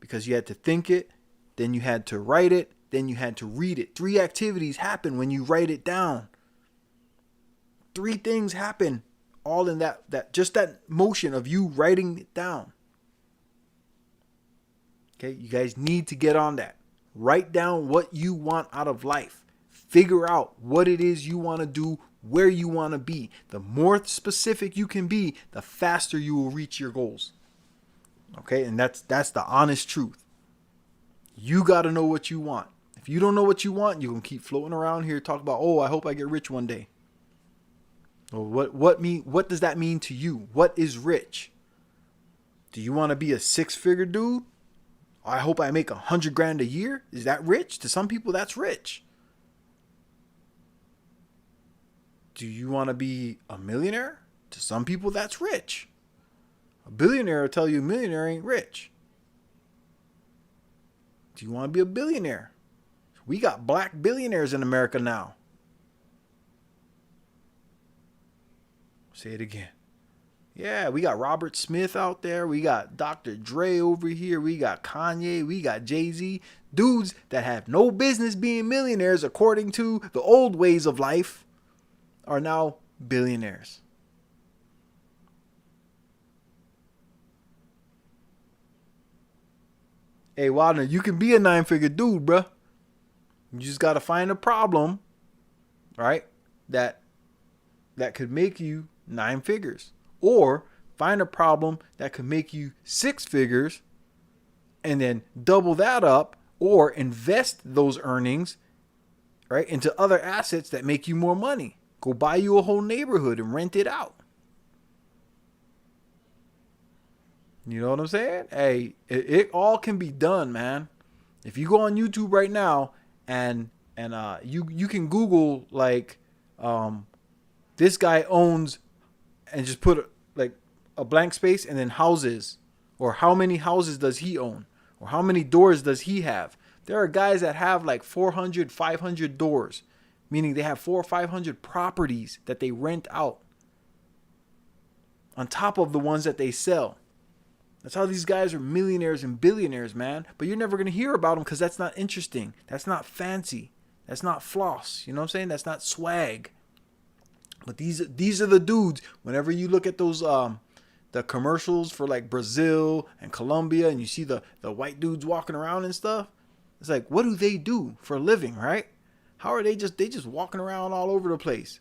Because you had to think it, then you had to write it, then you had to read it. 3 activities happen when you write it down. 3 things happen all in that just that motion of you writing it down. Okay, you guys need to get on that. Write down what you want out of life. Figure out what it is you want to do, where you want to be. The more specific you can be, the faster you will reach your goals. Okay, and that's the honest truth. You got to know what you want. If you don't know what you want, you're going to keep floating around here talking about, oh, I hope I get rich one day. Well, what does that mean to you? What is rich? Do you want to be a 6-figure dude? I hope I make $100,000 a year. Is that rich? To some people, that's rich. Do you want to be a millionaire? To some people, that's rich. A billionaire will tell you a millionaire ain't rich. Do you want to be a billionaire? We got black billionaires in America now. Say it again. Yeah, we got Robert Smith out there. We got Dr. Dre over here. We got Kanye. We got Jay-Z. Dudes that have no business being millionaires according to the old ways of life are now billionaires. Hey, Wildner, you can be a 9-figure dude, bruh. You just got to find a problem, right, that could make you 9 figures. Or find a problem that could make you 6 figures and then double that up, or invest those earnings, right, into other assets that make you more money. Go buy you a whole neighborhood and rent it out. You know what I'm saying? Hey, it all can be done, man. If you go on YouTube right now and you can Google like this guy owns, and just put like a blank space and then houses, or how many houses does he own, or how many doors does he have. There are guys that have like 400, 500 doors, meaning they have 400 or 500 properties that they rent out on top of the ones that they sell. That's how these guys are millionaires and billionaires, man. But you're never going to hear about them because that's not interesting. That's not fancy. That's not floss. You know what I'm saying? That's not swag. But these are the dudes. Whenever you look at those the commercials for like Brazil and Colombia, and you see the white dudes walking around and stuff, it's like, what do they do for a living, right? How are they just walking around all over the place?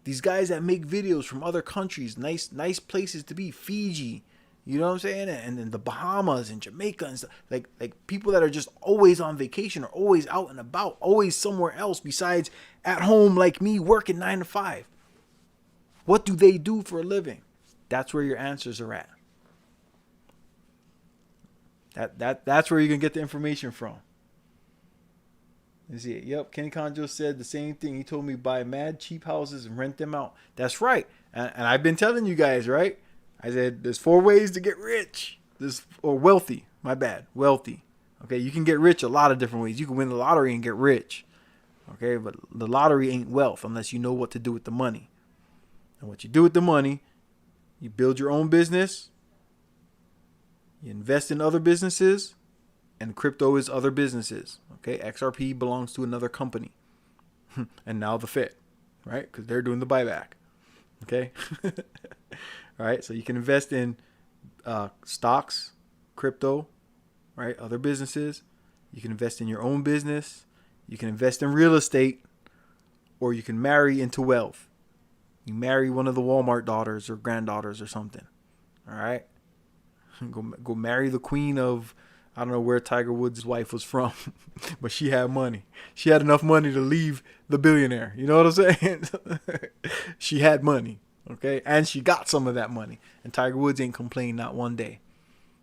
These guys that make videos from other countries, nice places to be, Fiji, you know what I'm saying? And then the Bahamas and Jamaica and stuff. Like people that are just always on vacation or always out and about, always somewhere else besides at home like me working 9 to 5. What do they do for a living? That's where your answers are at. That's where you can get the information from. Is it? Yep, Kenny Conjo said the same thing. He told me buy mad cheap houses and rent them out. That's right. And I've been telling you guys, right? I said there's 4 ways to get rich. Or wealthy. My bad. Wealthy. Okay, you can get rich a lot of different ways. You can win the lottery and get rich. Okay, but the lottery ain't wealth unless you know what to do with the money. And what you do with the money, you build your own business. You invest in other businesses. And crypto is other businesses. Okay, XRP belongs to another company. And now the Fed, right? Because they're doing the buyback. Okay. All right. So you can invest in stocks, crypto, right? Other businesses. You can invest in your own business. You can invest in real estate, or you can marry into wealth. You marry one of the Walmart daughters or granddaughters or something. All right. Go marry the queen of, I don't know where Tiger Woods' wife was from, but she had money. She had enough money to leave the billionaire. You know what I'm saying? She had money, okay? And she got some of that money. And Tiger Woods ain't complained not one day.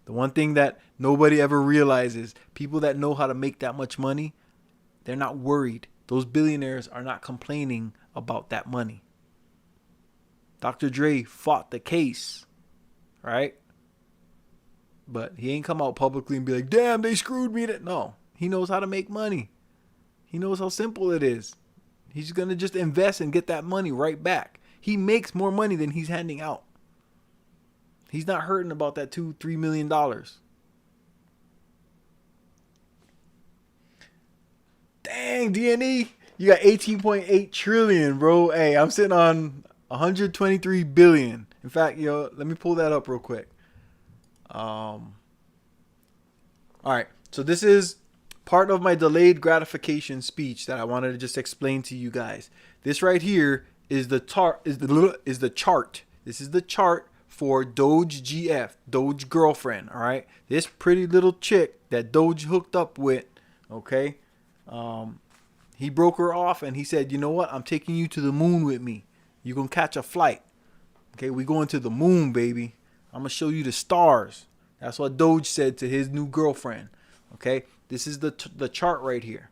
The one thing that nobody ever realizes, people that know how to make that much money, they're not worried. Those billionaires are not complaining about that money. Dr. Dre fought the case, right? But he ain't come out publicly and be like, damn, they screwed me. No, he knows how to make money. He knows how simple it is. He's going to just invest and get that money right back. He makes more money than he's handing out. He's not hurting about that $2-3 million. Dang, DNE, you got 18.8 trillion, bro. Hey, I'm sitting on 123 billion. In fact, let me pull that up real quick. All right, so this is part of my delayed gratification speech that I wanted to just explain to you guys. This right here is the chart. This is the chart for Doge GF, Doge girlfriend. All right, this pretty little chick that Doge hooked up with. Okay, he broke her off and he said, you know what? I'm taking you to the moon with me. You're gonna catch a flight. Okay, we going to the moon, baby. I'm going to show you the stars. That's what Doge said to his new girlfriend. Okay. This is the chart right here.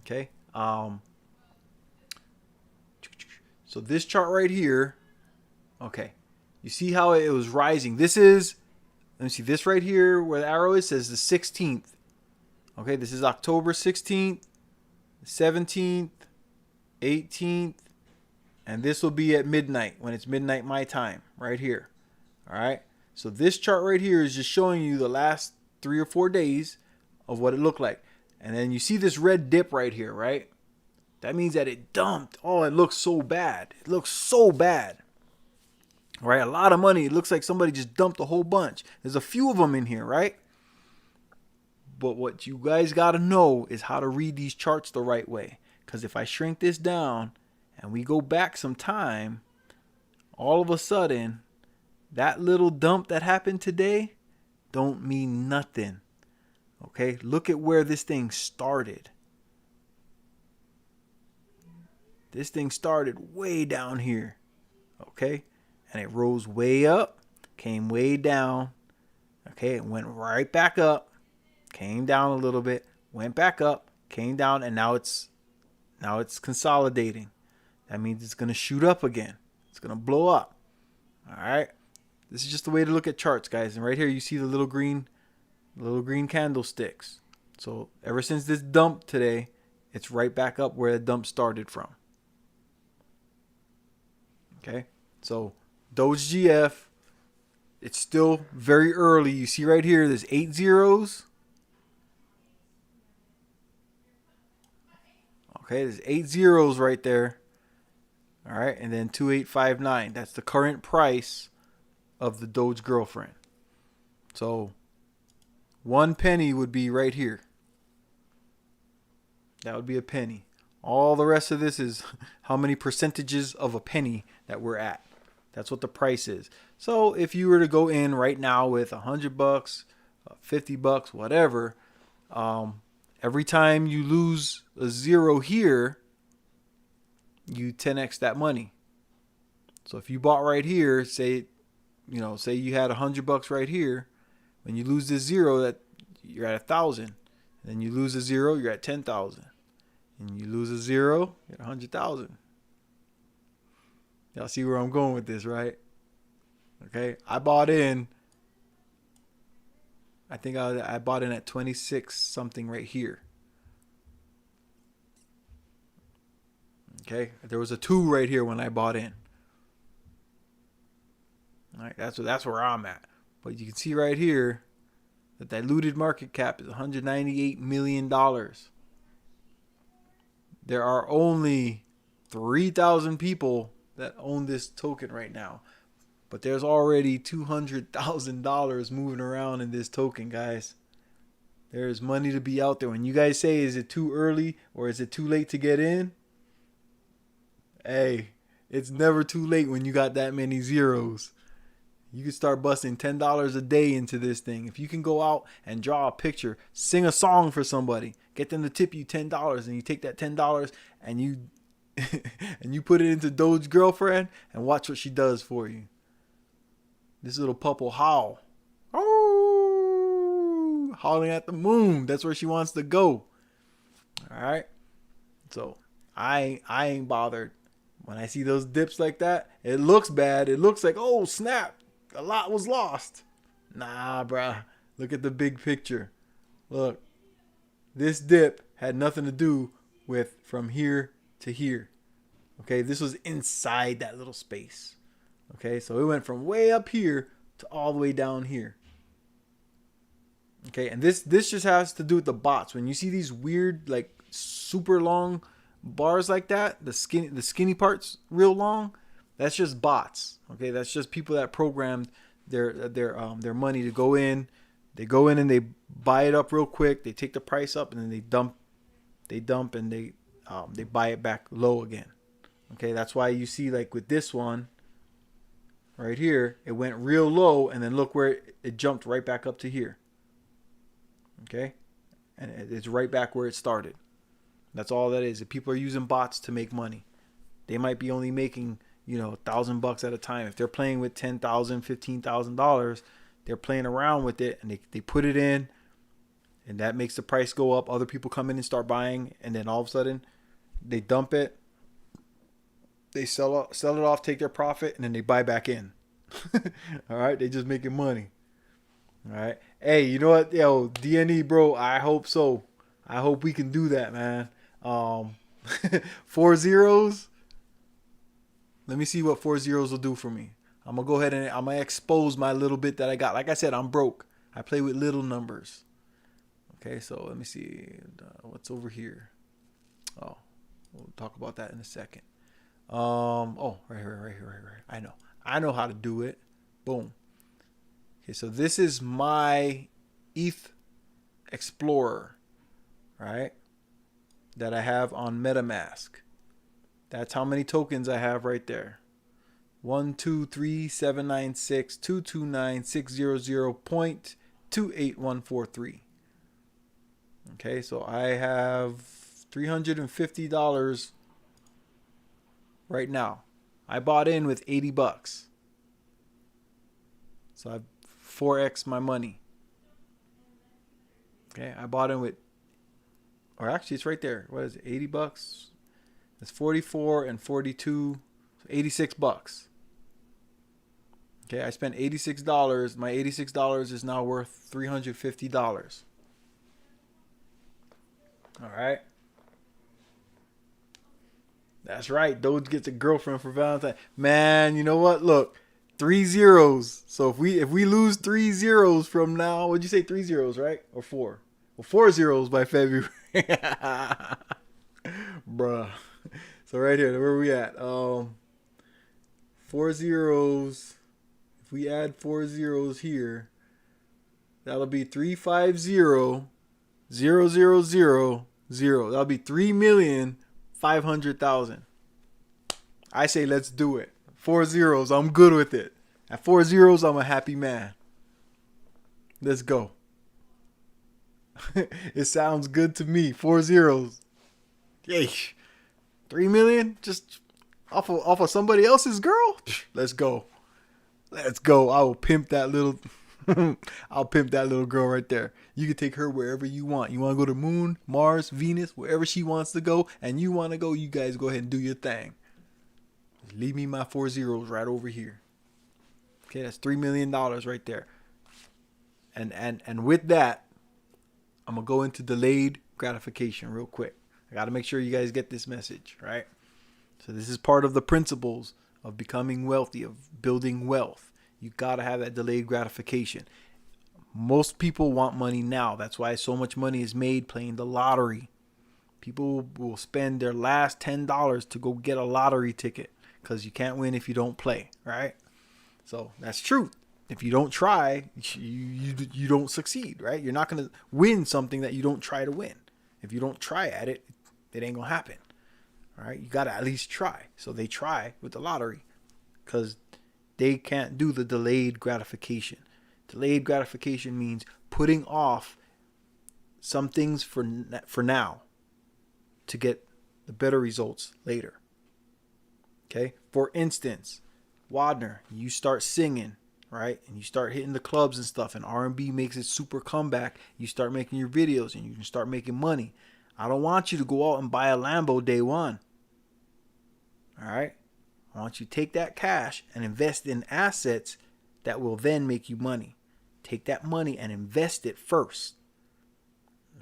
Okay. So this chart right here. Okay. You see how it was rising. This is, let me see, this right here where the arrow is says the 16th. Okay. This is October 16th, 17th, 18th. And this will be at midnight when it's midnight my time right here. All right. So this chart right here is just showing you the last 3 or 4 days of what it looked like. And then you see this red dip right here, right? That means that it dumped. Oh, it looks so bad. It looks so bad. All right. A lot of money. It looks like somebody just dumped a whole bunch. There's a few of them in here, right? But what you guys got to know is how to read these charts the right way. Because if I shrink this down and we go back some time, all of a sudden, that little dump that happened today don't mean nothing. Okay, look at where this thing started. This thing started way down here. Okay, and it rose way up, came way down. Okay, it went right back up, came down a little bit, went back up, came down, and now it's consolidating. That means it's going to shoot up again. It's going to blow up. All right. This is just the way to look at charts, guys. And right here, you see the little green candlesticks. So ever since this dump today, it's right back up where the dump started from. Okay. So Doge GF, It's still very early. You see right here, there's 8 zeros. Okay, there's 8 zeros right there. All right, and then 2859. That's the current price of the Doge girlfriend. So 1 penny would be right here. That would be a penny. All the rest of this is how many percentages of a penny that we're at. That's what the price is. So if you were to go in right now with $100, $50, whatever, every time you lose a zero here, you 10x that money. So if you bought right here, say you had $100 right here, when you lose this zero, that you're at 1,000. Then you lose a zero, you're at 10,000. And you lose a zero, you're at 100,000. Y'all see where I'm going with this, right? Okay, I bought in. I think I bought in at 26 something right here. Okay, there was a 2 right here when I bought in. All right, that's where I'm at. But you can see right here that diluted market cap is $198 million. There are only 3,000 people that own this token right now. But there's already $200,000 moving around in this token, guys. There's money to be out there. When you guys say, is it too early or is it too late to get in? Hey, it's never too late when you got that many zeros. You can start busting $10 a day into this thing. If you can go out and draw a picture, sing a song for somebody, get them to tip you $10, and you take that $10 and you and you put it into Doge girlfriend and watch what she does for you. This little pup will howl. Oh, howling at the moon. That's where she wants to go. All right. So I ain't bothered. When I see those dips like that, it looks bad. It looks like, oh, snap. A lot was lost. Nah, bruh. Look at the big picture. Look. This dip had nothing to do with from here to here. Okay, this was inside that little space. Okay, so it went from way up here to all the way down here. Okay, and this just has to do with the bots. When you see these weird, like, super long bars like that, the skinny parts real long, that's just bots. Okay, that's just people that programmed their money to go in. They go in and they buy it up real quick. They take the price up and then they dump and they buy it back low again. Okay, that's why you see, like with this one right here, it went real low and then look where it jumped right back up to here. Okay, and it's right back where it started. That's all that is. If people are using bots to make money, they might be only making, $1,000 at a time. If they're playing with $10,000, $15,000, they're playing around with it and they put it in, and that makes the price go up. Other people come in and start buying, and then all of a sudden they dump it, they sell it off, take their profit, and then they buy back in. All right, they just making money. All right, hey, you know what, yo, DNE, bro? I hope so. I hope we can do that, man. 4 zeros. Let me see what 4 zeros will do for me. I'm going to go ahead and I'm going to expose my little bit that I got. Like I said, I'm broke. I play with little numbers. Okay, so let me see. What's over here? Oh, we'll talk about that in a second. Oh, right here. I know how to do it. Boom. Okay, so this is my Eth Explorer, right? That I have on MetaMask. That's how many tokens I have right there. 12379622960.28143. Okay, so I have $350 right now. I bought in with $80. So I've 4x my money. Okay, I bought in with, or actually it's right there. What is it? $80. It's 44 and 42, so $86. Okay, I spent $86. My $86 is now worth $350. All right. That's right. Doge gets a girlfriend for Valentine. Man, you know what? Look, 3 zeros. So if we lose 3 zeros from now, what'd you say, 3 zeros, right? Or 4? Well, 4 zeros by February. Bruh. So right here, where are we at? 4 zeros. If we add 4 zeros here, that'll be 350,000,000. That'll be 3,500,000. I say let's do it. 4 zeros, I'm good with it. At 4 zeros, I'm a happy man. Let's go. It sounds good to me. 4 zeros. Yay. 3 million? Just off of somebody else's girl? Let's go. Let's go. I will pimp that little I'll pimp that little girl right there. You can take her wherever you want. You want to go to Moon, Mars, Venus, wherever she wants to go, and you want to go, you guys go ahead and do your thing. Just leave me my 4 zeros right over here. Okay, that's $3 million right there. And with that, I'm going to go into delayed gratification real quick. I got to make sure you guys get this message, right? So this is part of the principles of becoming wealthy, of building wealth. You got to have that delayed gratification. Most people want money now. That's why so much money is made playing the lottery. People will spend their last $10 to go get a lottery ticket because you can't win if you don't play, right? So that's true. If you don't try, you don't succeed, right? You're not going to win something that you don't try to win. If you don't try at it, it ain't going to happen. All right? You got to at least try. So they try with the lottery because they can't do the delayed gratification. Delayed gratification means putting off some things for now to get the better results later. Okay? For instance, Wadner, you start singing, right? And you start hitting the clubs and stuff, and R&B makes its super comeback. You start making your videos and you can start making money. I don't want you to go out and buy a Lambo day one. All right? I want you to take that cash and invest in assets that will then make you money. Take that money and invest it first.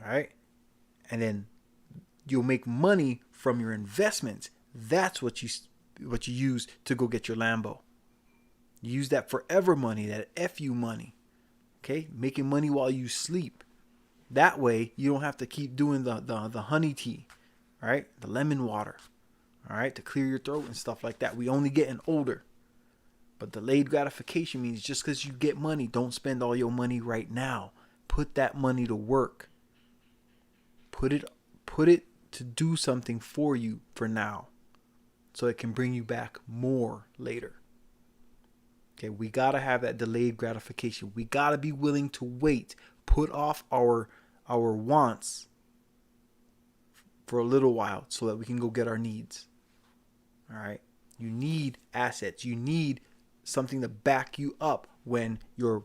All right? And then you'll make money from your investments. That's what you use to go get your Lambo. You use that forever money, that FU money. Okay? Making money while you sleep. That way you don't have to keep doing the honey tea, right? The lemon water. All right, to clear your throat and stuff like that. We only getting older. But delayed gratification means just because you get money, don't spend all your money right now. Put that money to work. Put it to do something for you for now, so it can bring you back more later. Okay, we gotta have that delayed gratification. We gotta be willing to wait. Put off our wants for a little while so that we can go get our needs. All right. You need assets. You need something to back you up when your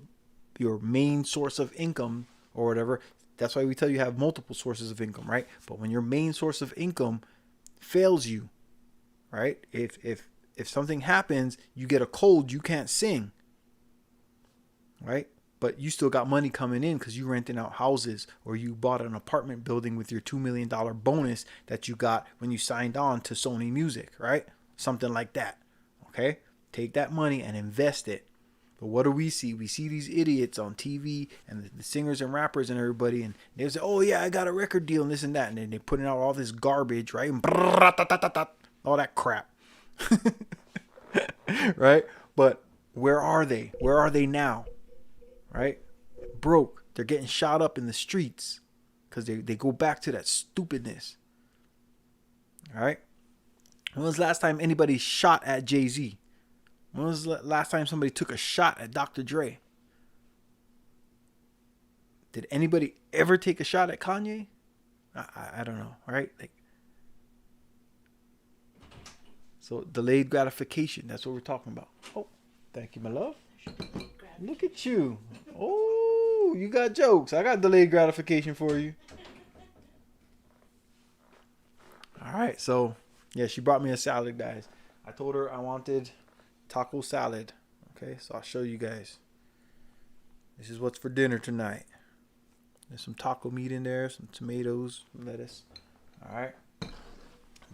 main source of income or whatever. That's why we tell you have multiple sources of income, right? But when your main source of income fails you, right? If something happens, you get a cold, you can't sing, right? But you still got money coming in because you renting out houses, or you bought an apartment building with your $2 million bonus that you got when you signed on to Sony Music, right? Something like that. Okay? Take that money and invest it. But what do we see? We see these idiots on TV and the singers and rappers and everybody, and they say, oh yeah, I got a record deal and this and that. And then they're putting out all this garbage, right? And all that crap. Right? But where are they? Where are they now? Right? Broke. They're getting shot up in the streets because they go back to that stupidness. All right? When was the last time anybody shot at Jay-Z? When was the last time somebody took a shot at Dr. Dre? Did anybody ever take a shot at Kanye? I don't know, right? So delayed gratification, that's what we're talking about. Oh, thank you, my love. Look at you. Oh, you got jokes. I got delayed gratification for you. All right, so yeah, she brought me a salad, guys. I told her I wanted taco salad. Okay, so I'll show you guys. This is what's for dinner tonight. There's some taco meat in there, some tomatoes, lettuce. All right.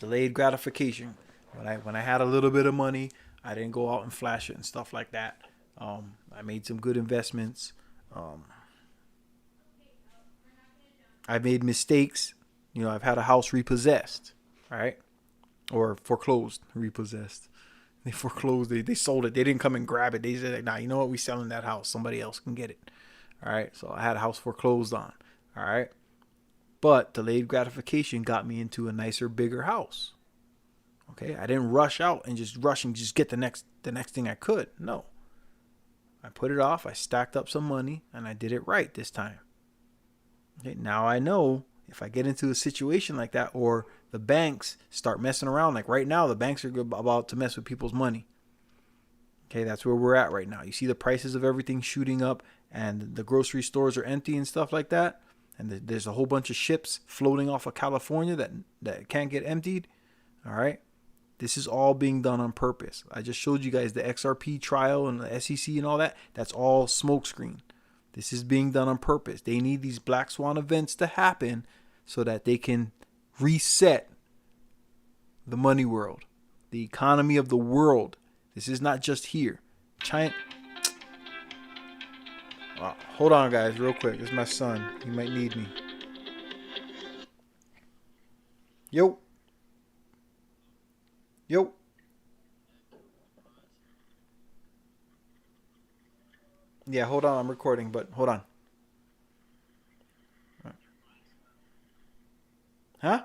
Delayed gratification. When I had a little bit of money, I didn't go out and flash it and stuff like that. I made some good investments. I made mistakes. You know, I've had a house repossessed, right? Or foreclosed, repossessed. They foreclosed. They sold it. They didn't come and grab it. They said, nah, you know what? We selling that house. Somebody else can get it. All right. So I had a house foreclosed on. All right. But delayed gratification got me into a nicer, bigger house. Okay. I didn't rush out and just get the next thing I could. No. I put it off. I stacked up some money and I did it right this time. Okay. Now I know if I get into a situation like that, or the banks start messing around, like right now, the banks are about to mess with people's money. Okay, that's where we're at right now. You see the prices of everything shooting up, and the grocery stores are empty and stuff like that. And there's a whole bunch of ships floating off of California that can't get emptied. All right, this is all being done on purpose. I just showed you guys the XRP trial and the SEC and all that. That's all smokescreen. This is being done on purpose. They need these black swan events to happen so that they can reset the money world, the economy of the world. This is not just here. China. Hold on, guys, real quick. This is my son. He might need me. Yo. Yo. Yeah, hold on. I'm recording, but hold on. Huh?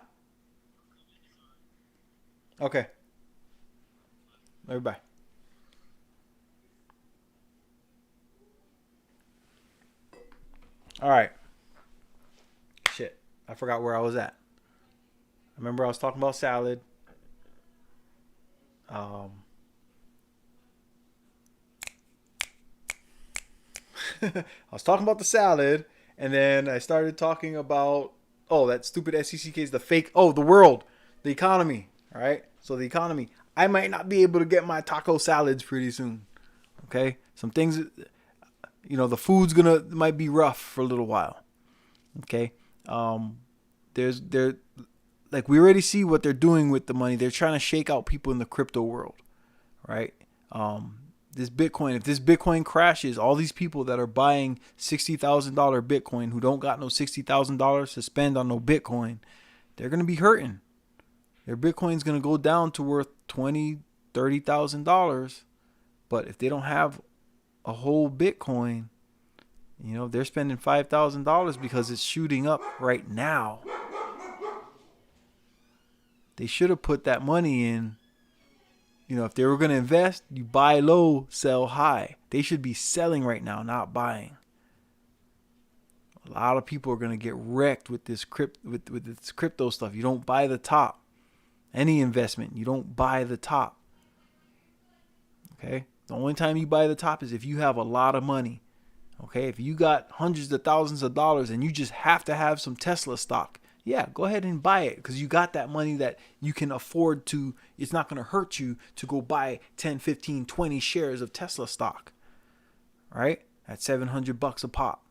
Okay. Bye. All right. Shit. I forgot where I was at. I remember I was talking about salad. I was talking about the salad, and then I started talking about, that stupid SEC case, the fake, the world, the economy, all right? So the economy, I might not be able to get my taco salads pretty soon, okay? Some things, the food's might be rough for a little while, okay? Like we already see what they're doing with the money. They're trying to shake out people in the crypto world, right? This Bitcoin, if this Bitcoin crashes, all these people that are buying $60,000 Bitcoin who don't got no $60,000 to spend on no Bitcoin, they're going to be hurting. Their Bitcoin's going to go down to worth $20,000, $30,000. But if they don't have a whole Bitcoin, they're spending $5,000 because it's shooting up right now. They should have put that money in. If they were going to invest, you buy low, sell high. They should be selling right now, not buying. A lot of people are going to get wrecked with this crypto stuff. You don't buy the top. Any investment, you don't buy the top. Okay? The only time you buy the top is if you have a lot of money. Okay? If you got hundreds of thousands of dollars and you just have to have some Tesla stock, yeah, go ahead and buy it because you got that money that you can afford to. It's not going to hurt you to go buy 10, 15, 20 shares of Tesla stock, right? At $700 a pop.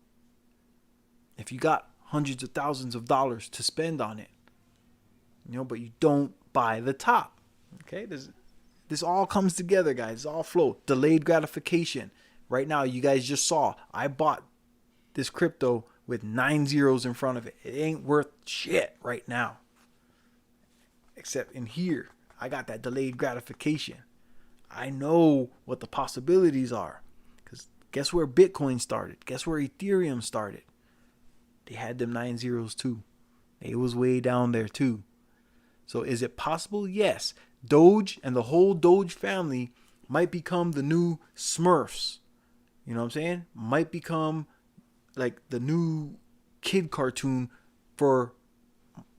If you got hundreds of thousands of dollars to spend on it, but you don't buy the top, okay? This all comes together, guys. It's all flow. Delayed gratification. Right now, you guys just saw I bought this crypto with 9 zeros in front of it. It ain't worth shit right now. Except in here, I got that delayed gratification. I know what the possibilities are. Because guess where Bitcoin started? Guess where Ethereum started? They had them 9 zeros too. It was way down there too. So is it possible? Yes. Doge and the whole Doge family might become the new Smurfs. You know what I'm saying? Might become like the new kid cartoon for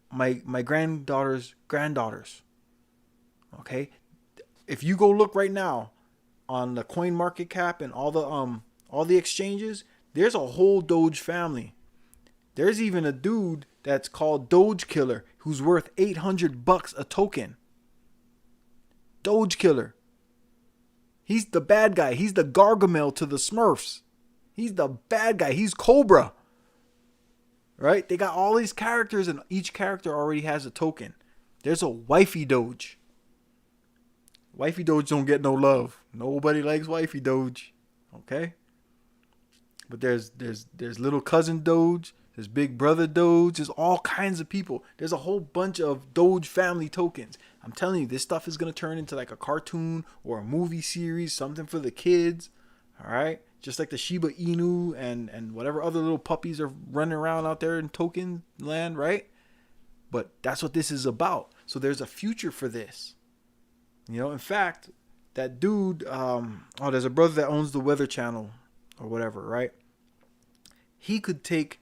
my granddaughter's granddaughters. Okay? If you go look right now on the coin market cap and all the exchanges, there's a whole Doge family. There's even a dude that's called Doge Killer who's worth $800 a token. Doge Killer. He's the bad guy. He's the Gargamel to the Smurfs. He's the bad guy. He's Cobra. Right? They got all these characters and each character already has a token. There's a wifey Doge. Wifey Doge don't get no love. Nobody likes Wifey Doge. Okay? But there's little cousin Doge. There's big brother Doge. There's all kinds of people. There's a whole bunch of Doge family tokens. I'm telling you, this stuff is going to turn into like a cartoon or a movie series, something for the kids. All right? Just like the Shiba Inu and whatever other little puppies are running around out there in token land, right? But that's what this is about. So there's a future for this. You know, in fact, that dude, there's a brother that owns the Weather Channel or whatever, right? He could take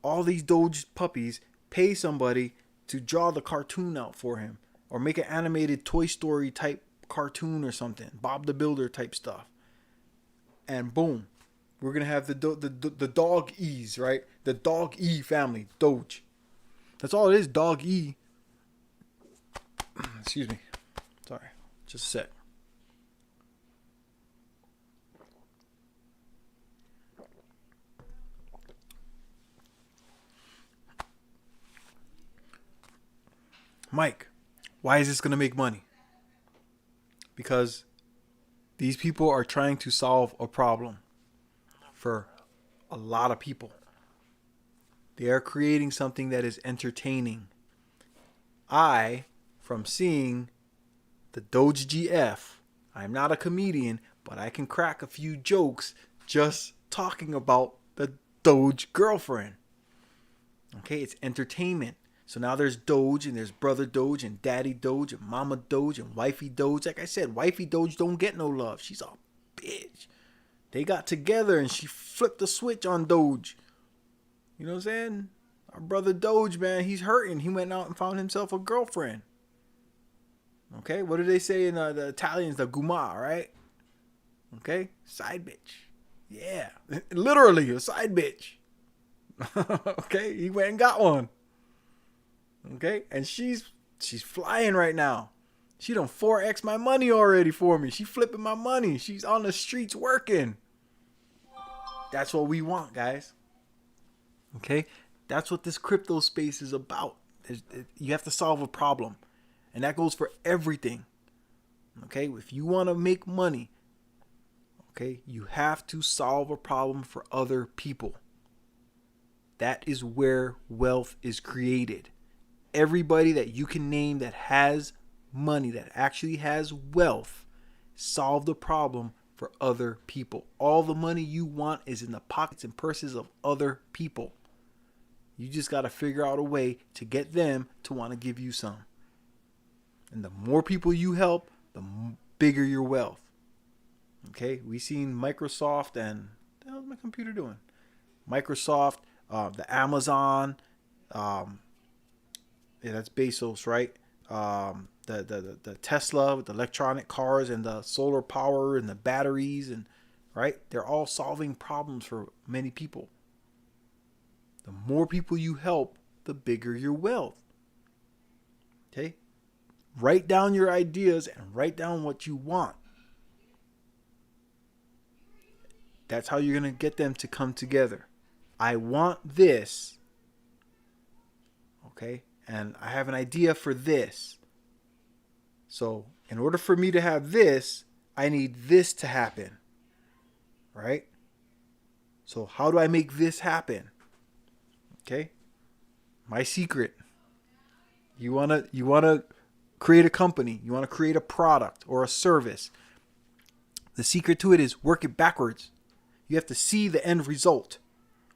all these Doge puppies, pay somebody to draw the cartoon out for him, or make an animated Toy Story type cartoon or something, Bob the Builder type stuff. And boom, we're going to have the dog E's, right? The dog E family, Doge. That's all it is, dog E. Excuse me. Sorry. Just a sec. Mike, why is this going to make money? Because these people are trying to solve a problem for a lot of people. They are creating something that is entertaining. From seeing the Doge GF, I'm not a comedian, but I can crack a few jokes just talking about the Doge girlfriend. Okay, it's entertainment. So now there's Doge and there's brother Doge and daddy Doge and mama Doge and wifey Doge. Like I said, wifey Doge don't get no love. She's a bitch. They got together and she flipped the switch on Doge. You know what I'm saying? Our brother Doge, man, he's hurting. He went out and found himself a girlfriend. Okay, what do they say in the Italians? The guma, right? Okay, side bitch. Yeah, literally a side bitch. Okay, he went and got one. Okay, and she's flying right now. She done 4x my money already for me. She flipping my money. She's on the streets working. That's what we want, guys. Okay, that's what this crypto space is about. You have to solve a problem, and that goes for everything. Okay, if you want to make money, okay, you have to solve a problem for other people. That is where wealth is created. Everybody that you can name that has money, that actually has wealth, solve the problem for other people. All the money you want is in the pockets and purses of other people. You just got to figure out a way to get them to want to give you some. And the more people you help, the bigger your wealth. Okay, we seen Microsoft and what the hell is my computer doing? Microsoft, the Amazon, that's Bezos, right? The Tesla with the electronic cars and the solar power and the batteries, and right, they're all solving problems for many people. The more people you help, the bigger your wealth. Okay? Write down your ideas and write down what you want. That's how you're going to get them to come together. I want this. Okay? And I have an idea for this. So, in order for me to have this, I need this to happen. Right? So, how do I make this happen? Okay? My secret. You want to create a company. You want to create a product or a service. The secret to it is work it backwards. You have to see the end result.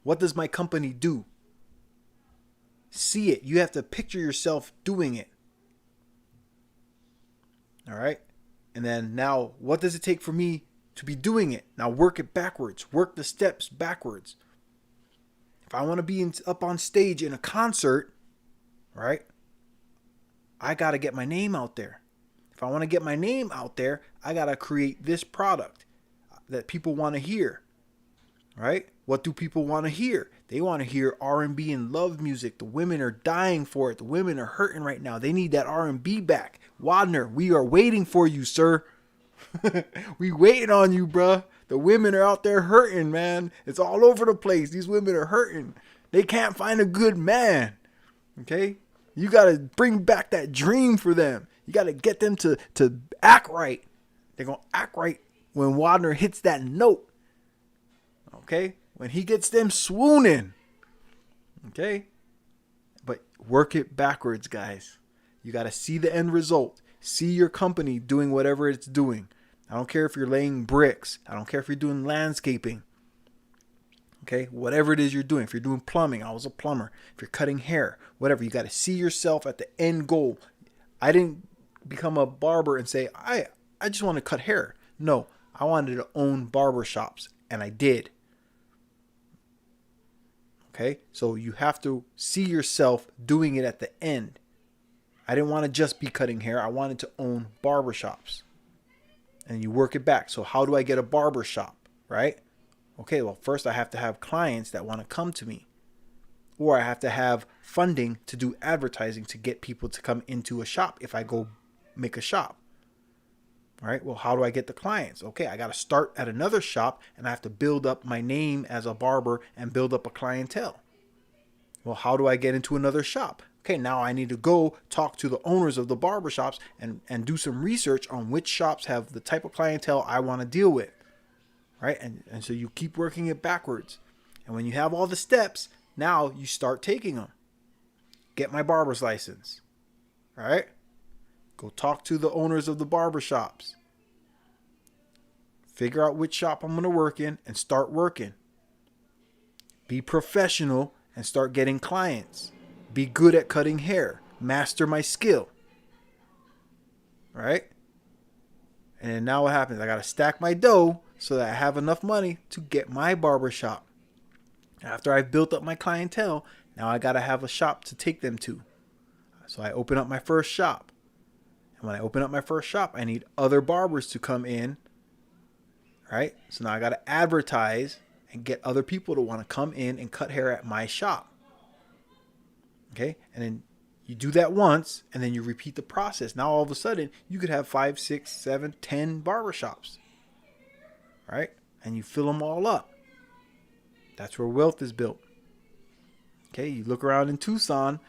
What does my company do? See it. You have to picture yourself doing it. All right? And then now, what does it take for me to be doing it? Now work it backwards. Work the steps backwards. If I want to be up on stage in a concert, right? I got to get my name out there. If I want to get my name out there, I got to create this product that people want to hear. Right? What do people want to hear? They want to hear R&B and love music. The women are dying for it. The women are hurting right now. They need that R&B back. Wadner, we are waiting for you, sir. We waiting on you, bruh. The women are out there hurting, man. It's all over the place. These women are hurting. They can't find a good man. Okay? You got to bring back that dream for them. You got to get them to act right. They're going to act right when Wagner hits that note. Okay? When he gets them swooning. Okay? But work it backwards, guys. You got to see the end result. See your company doing whatever it's doing. I don't care if you're laying bricks. I don't care if you're doing landscaping. Okay? Whatever it is you're doing. If you're doing plumbing, I was a plumber. If you're cutting hair, whatever. You got to see yourself at the end goal. I didn't become a barber and say, I just want to cut hair. No, I wanted to own barber shops, and I did. Okay? So you have to see yourself doing it at the end. I didn't want to just be cutting hair. I wanted to own barber shops. And you work it back. So how do I get a barber shop, right? Okay, well, first I have to have clients that want to come to me. Or I have to have funding to do advertising to get people to come into a shop if I go make a shop. All right, well, how do I get the clients? Okay, I got to start at another shop and I have to build up my name as a barber and build up a clientele. Well, how do I get into another shop? Okay, now I need to go talk to the owners of the barber shops and do some research on which shops have the type of clientele I want to deal with. Right? And so you keep working it backwards. And when you have all the steps, now you start taking them. Get my barber's license. All right? Go talk to the owners of the barber shops. Figure out which shop I'm going to work in and start working. Be professional and start getting clients. Be good at cutting hair. Master my skill. All right? And now what happens? I got to stack my dough so that I have enough money to get my barber shop. After I've built up my clientele, now I got to have a shop to take them to. So I open up my first shop. And when I open up my first shop, I need other barbers to come in. Right? So now I got to advertise and get other people to want to come in and cut hair at my shop. Okay? And then you do that once, and then you repeat the process. Now all of a sudden, you could have 5, 6, 7, 10 barbershops. Right? And you fill them all up. That's where wealth is built. Okay, you look around in Tucson,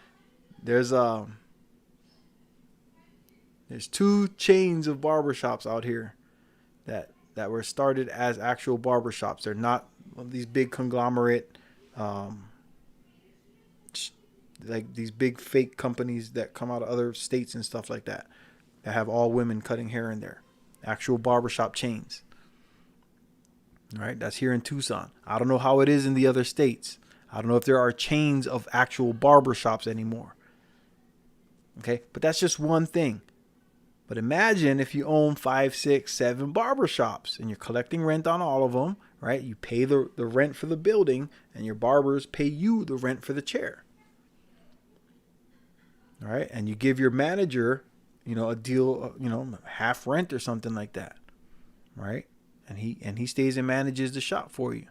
there's 2 chains of barbershops out here that were started as actual barbershops. They're not these big conglomerate, like these big fake companies that come out of other states and stuff like that have all women cutting hair in there. Actual barbershop chains. All right, that's here in Tucson. I don't know how it is in the other states. I don't know if there are chains of actual barbershops anymore. Okay, but that's just one thing. But imagine if you own 5, 6, 7 barbershops and you're collecting rent on all of them, right? You pay the rent for the building and your barbers pay you the rent for the chair. All right, and you give your manager, a deal, half rent or something like that, right? And he stays and manages the shop for you.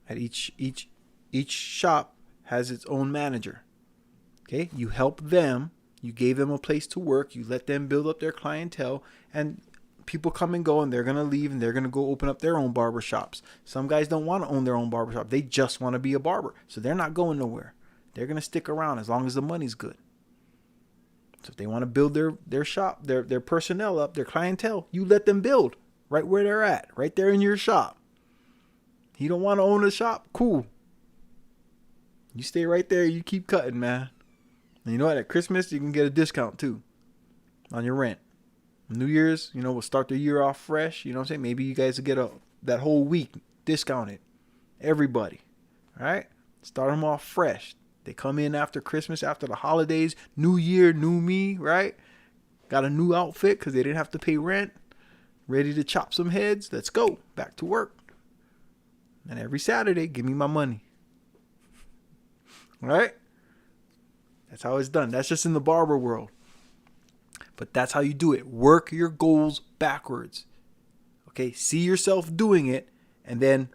At each shop has its own manager. Okay, you help them. You gave them a place to work. You let them build up their clientele, and people come and go, and they're gonna leave, and they're gonna go open up their own barber shops. Some guys don't want to own their own barber shop. They just want to be a barber, so they're not going nowhere. They're gonna stick around as long as the money's good. So if they want to build their shop, their personnel up, their clientele, you let them build right where they're at, right there in your shop. You don't want to own a shop? Cool. You stay right there. You keep cutting, man. And you know what? At Christmas, you can get a discount too on your rent. New Year's, we'll start the year off fresh. You know what I'm saying? Maybe you guys will get that whole week discounted. Everybody. All right? Start them off fresh. They come in after Christmas, after the holidays, New Year, new me, right? Got a new outfit because they didn't have to pay rent. Ready to chop some heads. Let's go. Back to work. And every Saturday, give me my money. All right? That's how it's done. That's just in the barber world. But that's how you do it. Work your goals backwards. Okay? See yourself doing it. And then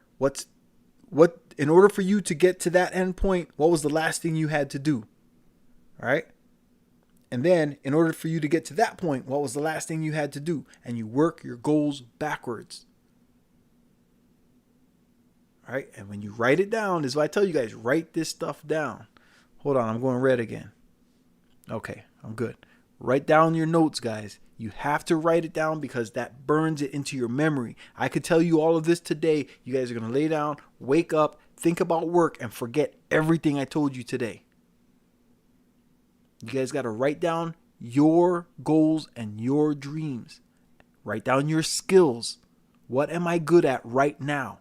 in order for you to get to that end point, what was the last thing you had to do? All right? And then in order for you to get to that point, what was the last thing you had to do? And you work your goals backwards. All right? And when you write it down, this is what I tell you guys, write this stuff down. Hold on, I'm going red again. Okay, I'm good. Write down your notes, guys. You have to write it down because that burns it into your memory. I could tell you all of this today. You guys are going to lay down, wake up, think about work, and forget everything I told you today. You guys got to write down your goals and your dreams. Write down your skills. What am I good at right now?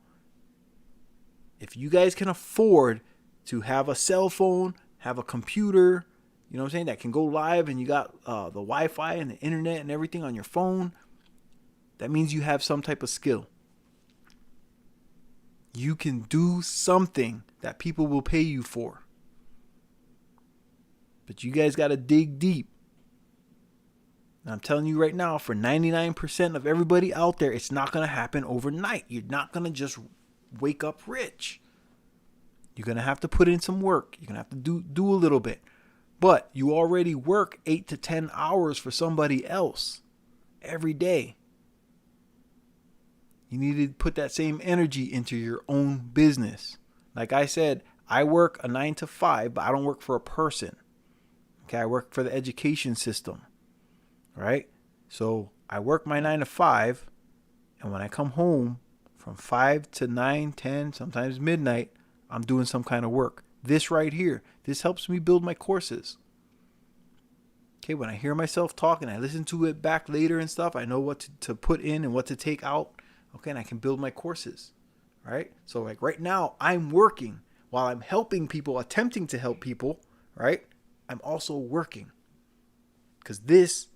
If you guys can afford to have a cell phone, have a computer, you know what I'm saying, that can go live, and you got the Wi-Fi and the internet and everything on your phone, that means you have some type of skill. You can do something that people will pay you for. But you guys got to dig deep. And I'm telling you right now, for 99% of everybody out there, it's not going to happen overnight. You're not going to just wake up rich. You're going to have to put in some work. You're going to have to do a little bit. But you already work 8 to 10 hours for somebody else every day. You need to put that same energy into your own business. Like I said, I work a 9 to 5, but I don't work for a person. Okay, I work for the education system. Right? So I work my 9 to 5, and when I come home from 5 to 9, 10, sometimes midnight, I'm doing some kind of work. This right here, this helps me build my courses. Okay, when I hear myself talk and I listen to it back later and stuff, I know what to put in and what to take out. Okay, and I can build my courses. Right? So like right now, I'm working while I'm helping people, attempting to help people. Right? I'm also working. Because this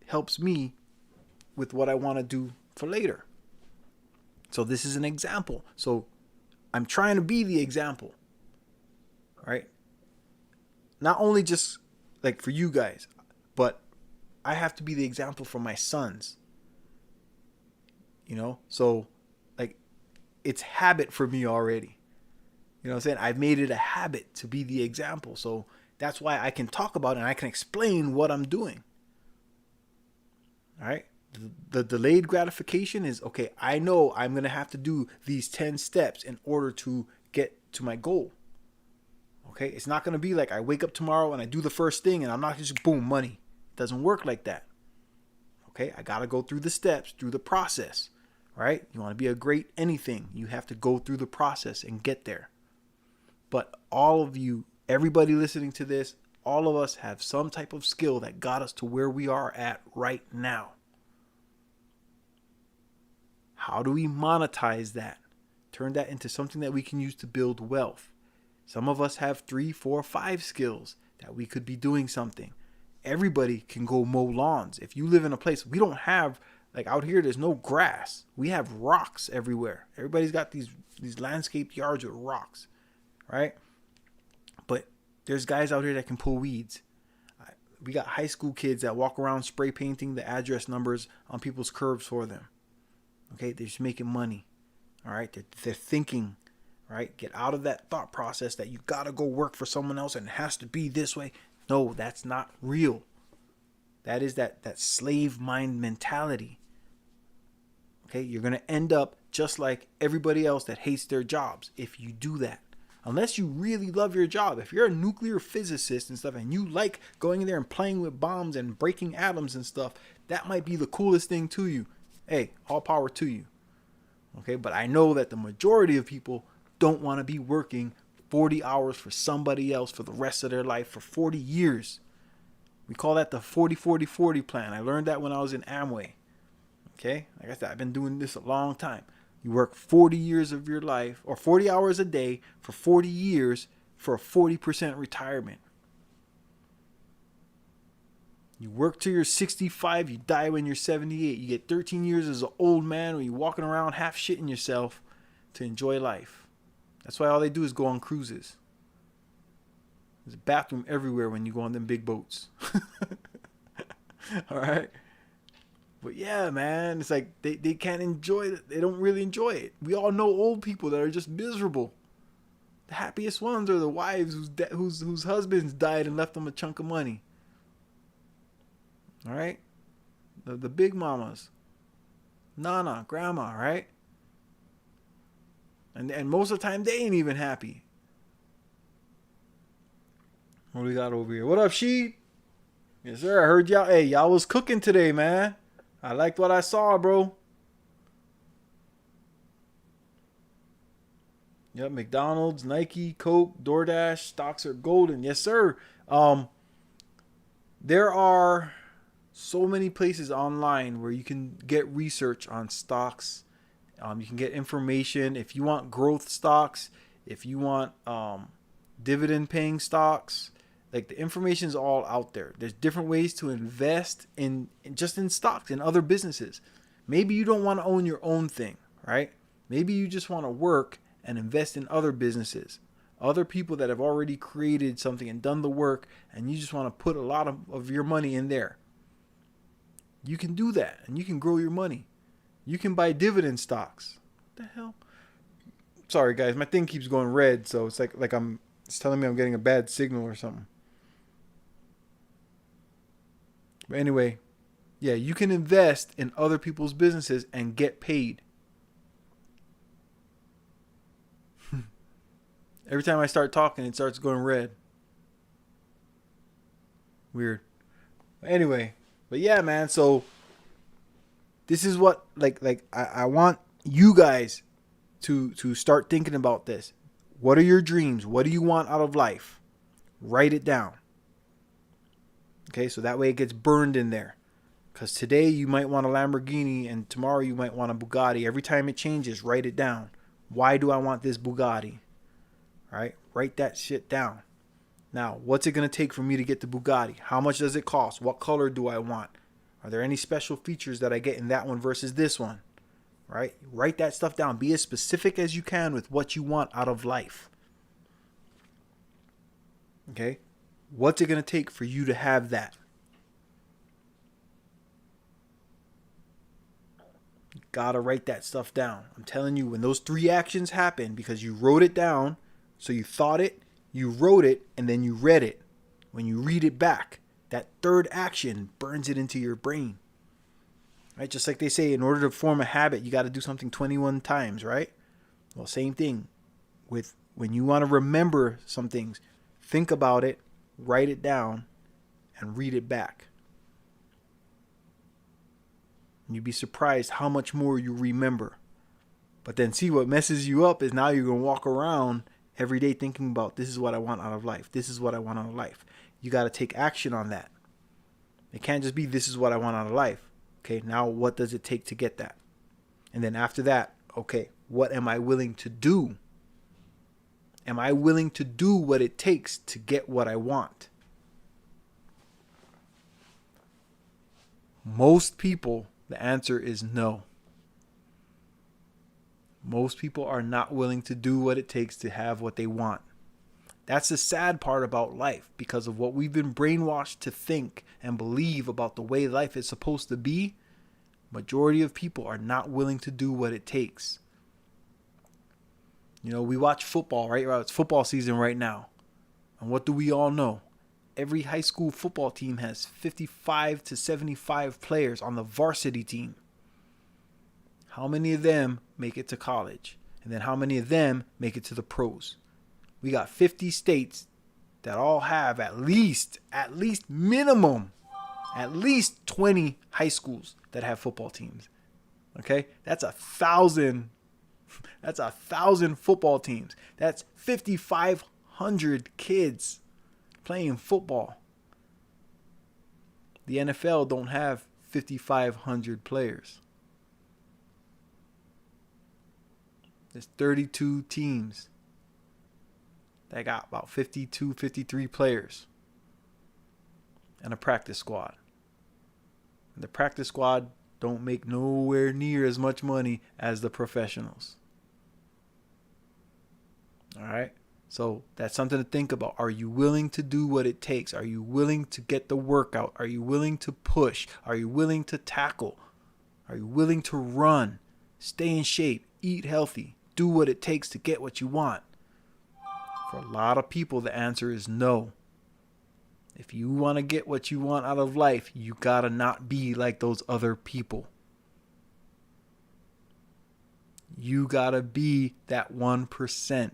helps me with what I want to do for later. So this is an example. So I'm trying to be the example. Right? Not only just like for you guys, but I have to be the example for my sons. You know? So like it's habit for me already. You know what I'm saying? I've made it a habit to be the example. So that's why I can talk about it and I can explain what I'm doing. All right? The delayed gratification is, okay, I know I'm going to have to do these 10 steps in order to get to my goal. Okay? It's not going to be like I wake up tomorrow and I do the first thing and I'm not just boom, money. It doesn't work like that. Okay? I got to go through the steps, through the process. Right? You want to be a great anything, you have to go through the process and get there. But all of you, everybody listening to this, all of us have some type of skill that got us to where we are at right now. How do we monetize that? Turn that into something that we can use to build wealth. Some of us have 3, 4, 5 skills that we could be doing something. Everybody can go mow lawns. If you live in a place, we don't have, like out here, there's no grass. We have rocks everywhere. Everybody's got these landscaped yards with rocks, right? But there's guys out here that can pull weeds. We got high school kids that walk around spray painting the address numbers on people's curbs for them. Okay, they're just making money. All right, they're thinking, right? Get out of that thought process that you got to go work for someone else and it has to be this way. No, that's not real. That is that slave mind mentality. Okay, you're going to end up just like everybody else that hates their jobs if you do that. Unless you really love your job. If you're a nuclear physicist and stuff and you like going in there and playing with bombs and breaking atoms and stuff, that might be the coolest thing to you. Hey, all power to you. Okay, but I know that the majority of people don't want to be working 40 hours for somebody else for the rest of their life for 40 years. We call that the 40-40-40 plan. I learned that when I was in Amway. Okay, like I said, I've been doing this a long time. You work 40 years of your life, or 40 hours a day for 40 years for a 40% retirement. You work till you're 65, you die when you're 78. You get 13 years as an old man where you're walking around half shitting yourself to enjoy life. That's why all they do is go on cruises. There's a bathroom everywhere when you go on them big boats. All right? But yeah, man, it's like they can't enjoy it. They don't really enjoy it. We all know old people that are just miserable. The happiest ones are the wives whose husbands died and left them a chunk of money. All right? The big mamas. Nana, grandma, right? And most of the time, they ain't even happy. What do we got over here? What up, she? Yes, sir. I heard y'all. Hey, y'all was cooking today, man. I liked what I saw, bro. Yep, McDonald's, Nike, Coke, DoorDash, stocks are golden. Yes, sir. There are so many places online where you can get research on stocks. You can get information if you want growth stocks, if you want dividend paying stocks. Like, the information is all out there. There's different ways to invest in just in stocks and other businesses. Maybe you don't want to own your own thing, right? Maybe you just want to work and invest in other businesses, other people that have already created something and done the work, and you just want to put a lot of your money in there. You can do that, and you can grow your money. You can buy dividend stocks. What the hell? Sorry, guys. My thing keeps going red, so it's like it's telling me I'm getting a bad signal or something. But anyway, yeah, you can invest in other people's businesses and get paid. Every time I start talking, it starts going red. Weird. Anyway, but yeah, man. So this is what I want you guys to start thinking about this. What are your dreams? What do you want out of life? Write it down. Okay, so that way it gets burned in there. Because today you might want a Lamborghini and tomorrow you might want a Bugatti. Every time it changes, write it down. Why do I want this Bugatti? Right? Write that shit down. Now, what's it going to take for me to get the Bugatti? How much does it cost? What color do I want? Are there any special features that I get in that one versus this one? Right? Write that stuff down. Be as specific as you can with what you want out of life. Okay? What's it going to take for you to have that? You gotta write that stuff down. I'm telling you, when those 3 actions happen, because you wrote it down, so you thought it, you wrote it, and then you read it. When you read it back, that 3rd action burns it into your brain. Right? Just like they say, in order to form a habit, you got to do something 21 times, right? Well, same thing with when you want to remember some things. Think about it, write it down, and read it back. And you'd be surprised how much more you remember. But then see, what messes you up is now you're going to walk around every day thinking about, this is what I want out of life. This is what I want out of life. You got to take action on that. It can't just be, this is what I want out of life. Okay, now what does it take to get that? And then after that, okay, what am I willing to do? Am I willing to do what it takes to get what I want? Most people, the answer is no. Most people are not willing to do what it takes to have what they want. That's the sad part about life, because of what we've been brainwashed to think and believe about the way life is supposed to be. Majority of people are not willing to do what it takes. You know, we watch football, right? It's football season right now. And what do we all know? Every high school football team has 55 to 75 players on the varsity team. How many of them make it to college? And then how many of them make it to the pros? We got 50 states that all have at least minimum, at least 20 high schools that have football teams. Okay? That's 1,000. That's 1,000 football teams. That's 5,500 kids playing football. The NFL don't have 5,500 players. There's 32 teams that got about 52, 53 players and a practice squad. And the practice squad don't make nowhere near as much money as the professionals. All right? So that's something to think about. Are you willing to do what it takes? Are you willing to get the workout? Are you willing to push? Are you willing to tackle? Are you willing to run? Stay in shape. Eat healthy. Do what it takes to get what you want. For a lot of people, the answer is no. If you want to get what you want out of life, you gotta not be like those other people. You gotta be that 1%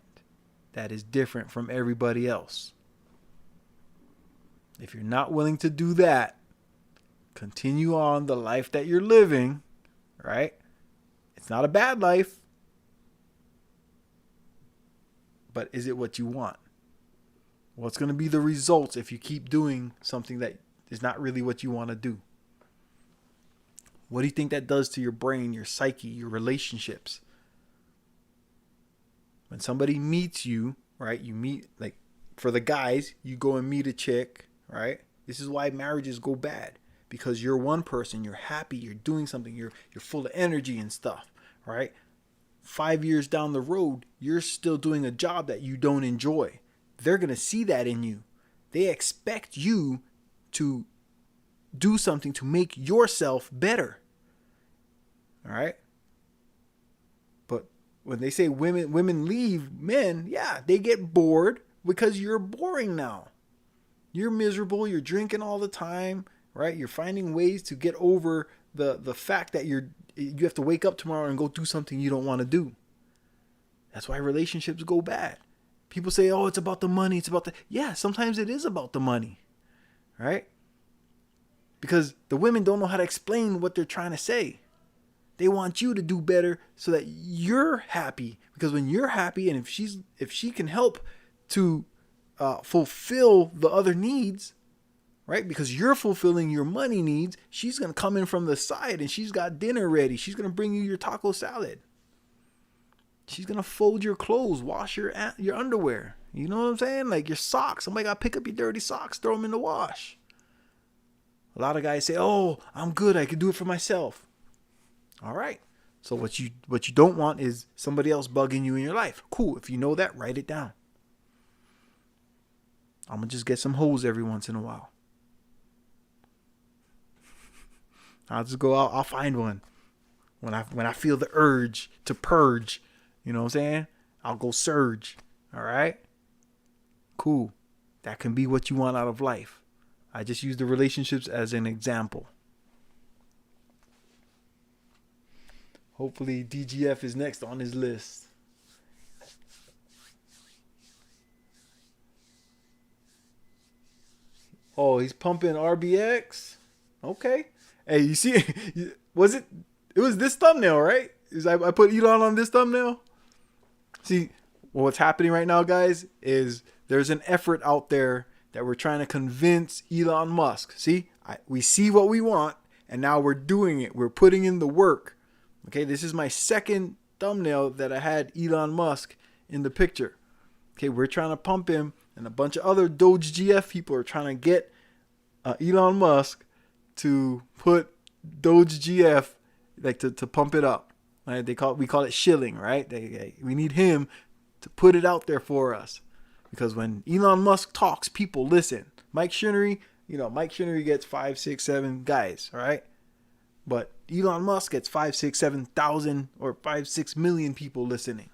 that is different from everybody else. If you're not willing to do that, continue on the life that you're living, right? It's not a bad life, but is it what you want? What's going to be the results if you keep doing something that is not really what you want to do? What do you think that does to your brain, your psyche, your relationships? When somebody meets you, right? You meet, like, for the guys, you go and meet a chick, right? This is why marriages go bad. Because you're one person, you're happy, you're doing something, you're full of energy and stuff, right? 5 years down the road, you're still doing a job that you don't enjoy. They're going to see that in you. They expect you to do something to make yourself better. All right? But when they say women leave men, yeah, they get bored because you're boring now. You're miserable, you're drinking all the time, right? You're finding ways to get over the fact that you have to wake up tomorrow and go do something you don't want to do. That's why relationships go bad. People say, oh, it's about the money. It's about the... Yeah, sometimes it is about the money, right? Because the women don't know how to explain what they're trying to say. They want you to do better so that you're happy. Because when you're happy, and if she can help to fulfill the other needs, right? Because you're fulfilling your money needs, she's going to come in from the side and she's got dinner ready. She's going to bring you your taco salad. She's going to fold your clothes, wash your underwear. You know what I'm saying? Like your socks. Somebody got to pick up your dirty socks, throw them in the wash. A lot of guys say, oh, I'm good. I can do it for myself. All right. So what you don't want is somebody else bugging you in your life. Cool. If you know that, write it down. I'm going to just get some hoes every once in a while. I'll just go out. I'll find one. When I feel the urge to purge, you know what I'm saying? I'll go surge. All right? Cool. That can be what you want out of life. I just use the relationships as an example. Hopefully DGF is next on his list. Oh, he's pumping RBX? Okay. Hey, you see, it was this thumbnail, right? I put Elon on this thumbnail? See, what's happening right now, guys, is there's an effort out there that we're trying to convince Elon Musk. See, we see what we want, and now we're doing it. We're putting in the work. Okay, this is my second thumbnail that I had Elon Musk in the picture. Okay, we're trying to pump him, and a bunch of other Doge GF people are trying to get Elon Musk to put Doge GF, like to pump it up. Right? We call it shilling, right? We need him to put it out there for us. Because when Elon Musk talks, people listen. MikeShinnery, MikeShinnery gets 5, 6, 7 guys, right? But Elon Musk gets 5, 6, 7,000 or 5, 6 million people listening.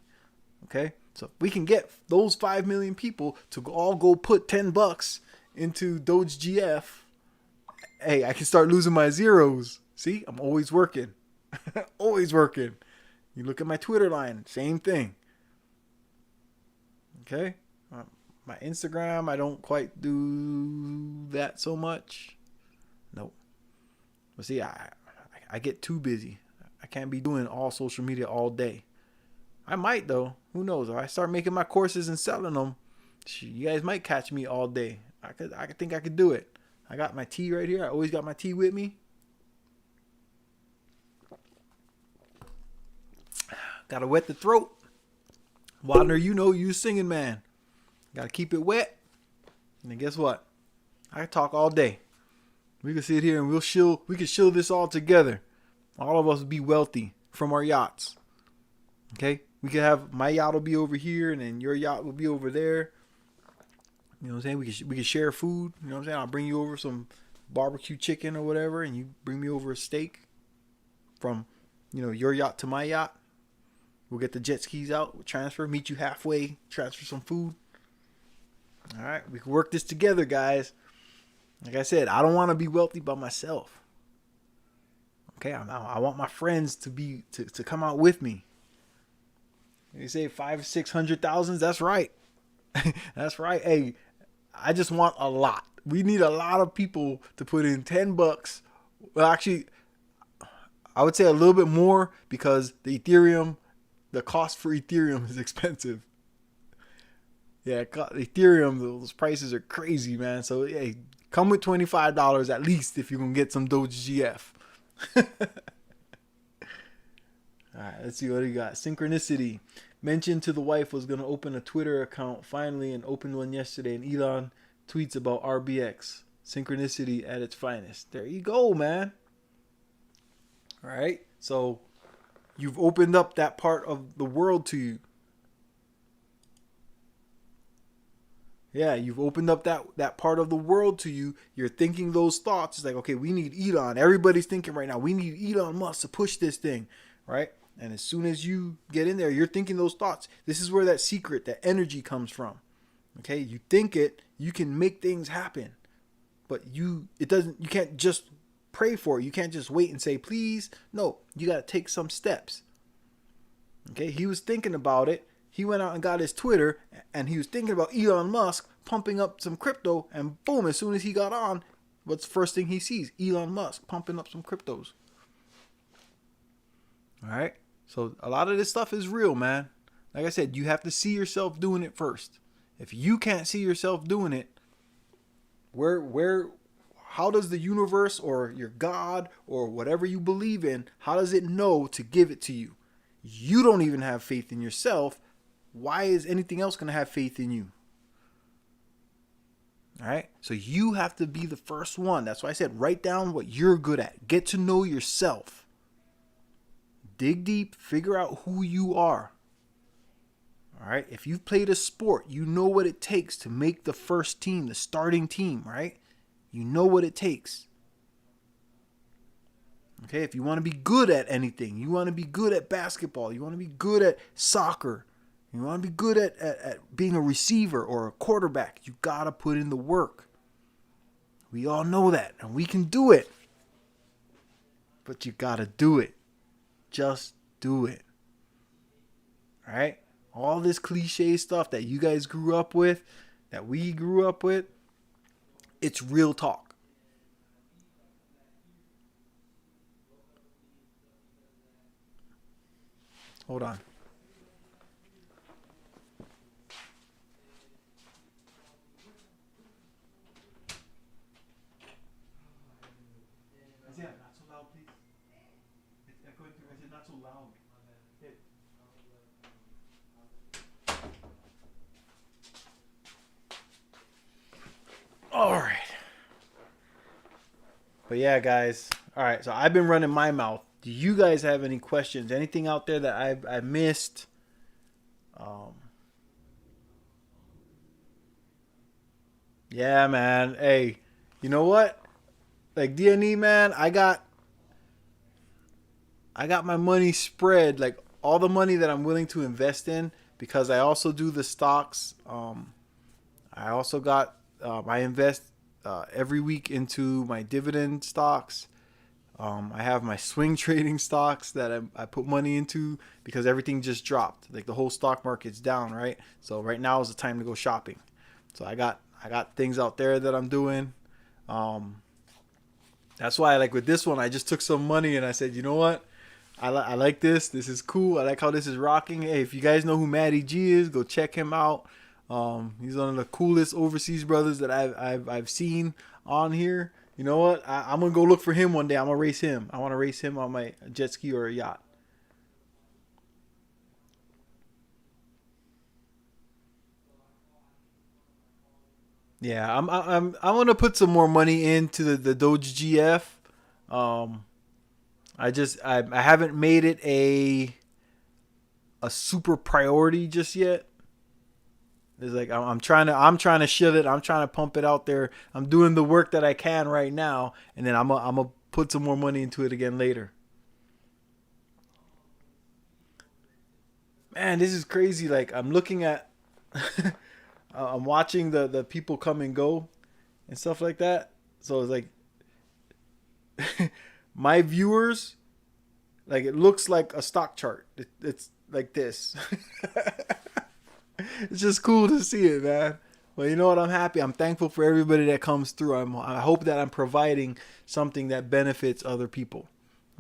Okay? So if we can get those 5 million people to all go put $10 into Doge GF, hey, I can start losing my zeros. See, I'm always working. Always working. You look at my Twitter line, same thing. Okay? My Instagram, I don't quite do that so much. Nope. But see, I get too busy. I can't be doing all social media all day. I might, though. Who knows? If I start making my courses and selling them, you guys might catch me all day. I think I could do it. I got my tea right here. I always got my tea with me. Gotta wet the throat. Wadner, you singing man. Gotta keep it wet. And then guess what? I can talk all day. We can sit here and we can shill this all together. All of us will be wealthy from our yachts. Okay? We could have, my yacht will be over here and then your yacht will be over there. You know what I'm saying? We could share food. You know what I'm saying? I'll bring you over some barbecue chicken or whatever, and you bring me over a steak from, your yacht to my yacht. We'll get the jet skis out, we'll transfer, meet you halfway, transfer some food. All right, we can work this together, guys. Like I said, I don't want to be wealthy by myself. Okay, I want my friends to come out with me. You say 500,000-600,000? That's right. That's right. Hey, I just want a lot. we need a lot of people to put in $10. Well, actually, I would say a little bit more because the cost for Ethereum is expensive. Yeah, Ethereum, those prices are crazy, man. So, hey, come with $25 at least if you're going to get some Doge GF. All right, let's see what he got. Synchronicity. Mentioned to the wife was going to open a Twitter account finally and opened one yesterday. And Elon tweets about RBX. Synchronicity at its finest. There you go, man. All right. So you've opened up that part of the world to you. Yeah, you've opened up that part of the world to you. You're thinking those thoughts. It's like, okay, we need Elon. Everybody's thinking right now, we need Elon Musk to push this thing, right? And as soon as you get in there, you're thinking those thoughts. This is where that secret, that energy comes from. Okay, you think it, you can make things happen. But you can't just pray for it. You can't just wait and say, please. No, you got to take some steps. Okay, he was thinking about it. He went out and got his Twitter, and he was thinking about Elon Musk pumping up some crypto, and boom, as soon as he got on, what's the first thing he sees? Elon Musk pumping up some cryptos. All right? So a lot of this stuff is real, man. Like I said, you have to see yourself doing it first. If you can't see yourself doing it, how does the universe or your God or whatever you believe in, how does it know to give it to you? You don't even have faith in yourself. Why is anything else going to have faith in you? All right. So you have to be the first one. That's why I said write down what you're good at. Get to know yourself. Dig deep. Figure out who you are. All right. If you've played a sport, you know what it takes to make the first team, the starting team, right? You know what it takes. Okay. If you want to be good at anything, you want to be good at basketball, you want to be good at soccer, you want to be good at being a receiver or a quarterback, you got to put in the work. We all know that, and we can do it. But you got to do it. Just do it. All right? All this cliche stuff that you guys grew up with, that we grew up with, it's real talk. Hold on. Not so loud, please. It's echoing through. I said not so loud. All right. But yeah, guys. All right. So I've been running my mouth. Do you guys have any questions? Anything out there that I missed? Yeah, man. Hey, you know what? Like DNE, man, I got my money spread, like all the money that I'm willing to invest in, because I also do the stocks. I also got I invest every week into my dividend stocks. I have my swing trading stocks that I put money into because everything just dropped. Like the whole stock market's down, right? So right now is the time to go shopping. So I got things out there that I'm doing. That's why, like with this one, I just took some money and I said, you know what? I like this. This is cool. I like how this is rocking. Hey, if you guys know who Matty G is, go check him out. He's one of the coolest overseas brothers that I've seen on here. You know what? I'm gonna go look for him one day. I'm gonna race him. I want to race him on my jet ski or a yacht. Yeah, I'm gonna put some more money into the Doge GF. Um, I haven't made it a super priority just yet. It's like I'm trying to shill it. I'm trying to pump it out there. I'm doing the work that I can right now, and then I'm gonna put some more money into it again later. Man, this is crazy. Like I'm looking at, I'm watching the people come and go, and stuff like that. So it's like my viewers, like it looks like a stock chart. It's like this. It's just cool to see it, man. But you know what? I'm happy. I'm thankful for everybody that comes through. I hope that I'm providing something that benefits other people.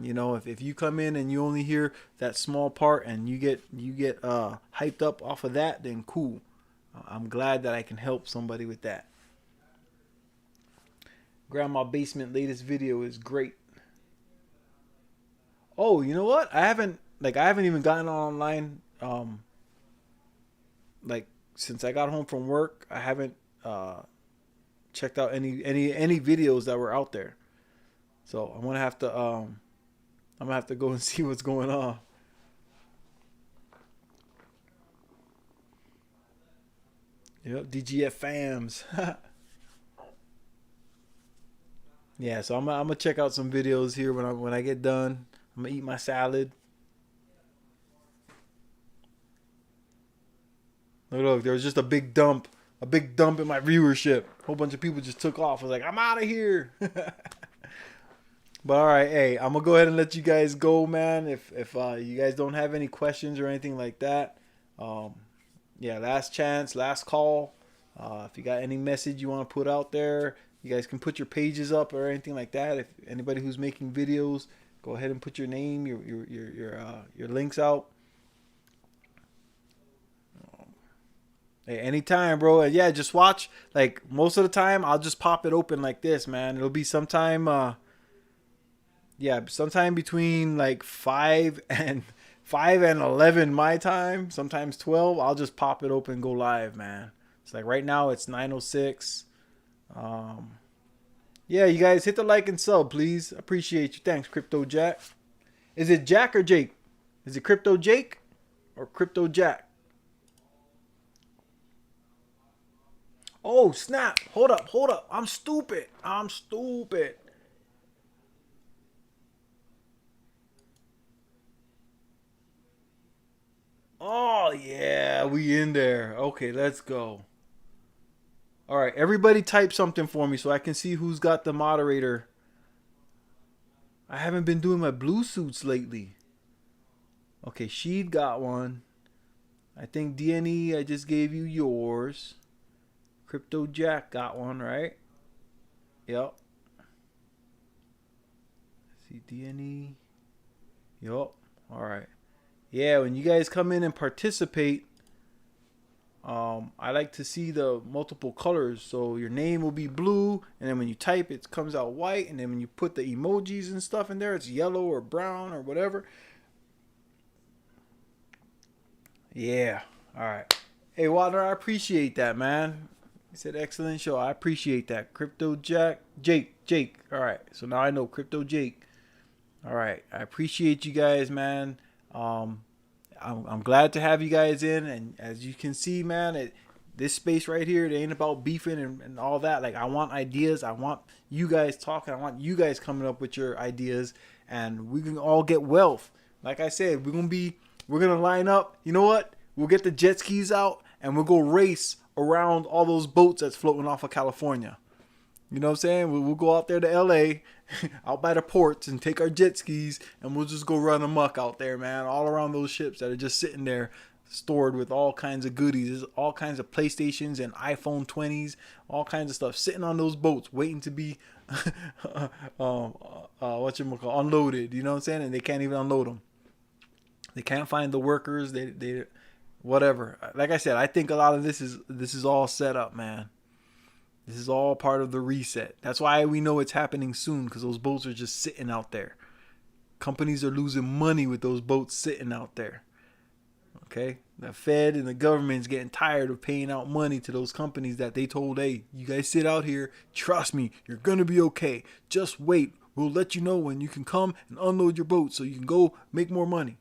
You know, if you come in and you only hear that small part and you get hyped up off of that, then cool. I'm glad that I can help somebody with that. Grandma Basement latest video is great. Oh, you know what? I haven't even gotten online like since I got home from work. I haven't checked out any videos that were out there. So I'm gonna have to go and see what's going on. Yep, DGF fams. Yeah, so I'm gonna check out some videos here when I get done. I'm gonna eat my salad. Look, there was just a big dump in my viewership. A whole bunch of people just took off. I was like, I'm out of here. But all right, hey, I'm gonna go ahead and let you guys go, man. If you guys don't have any questions or anything like that, yeah, last chance, last call. If you got any message you want to put out there, you guys can put your pages up or anything like that. If anybody who's making videos, go ahead and put your name, your links out. Hey, anytime, bro. Yeah, just watch. Like most of the time, I'll just pop it open like this, man. It'll be sometime. Yeah, sometime between like 5 and 11 my time, sometimes 12. I'll just pop it open and go live, man. It's like right now it's 9:06. Yeah, you guys hit the like and sub, please. Appreciate you. Thanks, Crypto Jack. Is it Jack or Jake? Is it Crypto Jake or Crypto Jack? Oh, snap. Hold up. I'm stupid. Oh, yeah, we in there. Okay, let's go. All right, everybody type something for me so I can see who's got the moderator. I haven't been doing my blue suits lately. Okay, Sheed got one. I think DNE, I just gave you yours. Crypto Jack got one, right? Yep. See DNE. Yep. All right. Yeah, when you guys come in and participate, I like to see the multiple colors. So your name will be blue, and then when you type, it comes out white, and then when you put the emojis and stuff in there, it's yellow or brown or whatever. Yeah. All right. Hey, Wilder, I appreciate that, man. He said, excellent show. I appreciate that. Crypto Jack. Jake. All right. So now I know Crypto Jake. All right. I appreciate you guys, man. I'm glad to have you guys in. And as you can see, man, this space right here, it ain't about beefing and all that. Like, I want ideas. I want you guys talking. I want you guys coming up with your ideas. And we can all get wealth. Like I said, we're going to line up. You know what? We'll get the jet skis out and we'll go race around all those boats that's floating off of California. You know what I'm saying? We'll go out there to LA, out by the ports, and take our jet skis, and we'll just go run amok out there, man. All around those ships that are just sitting there, stored with all kinds of goodies. There's all kinds of PlayStations and iPhone 20s, all kinds of stuff sitting on those boats, waiting to be, unloaded. You know what I'm saying? And they can't even unload them. They can't find the workers. They whatever. Like I said, I think a lot of this is all set up, man. This is all part of the reset. That's why we know it's happening soon, because those boats are just sitting out there. Companies are losing money with those boats sitting out there. Okay? The Fed and the government's getting tired of paying out money to those companies that they told, hey, you guys sit out here. Trust me, you're going to be okay. Just wait. We'll let you know when you can come and unload your boat so you can go make more money.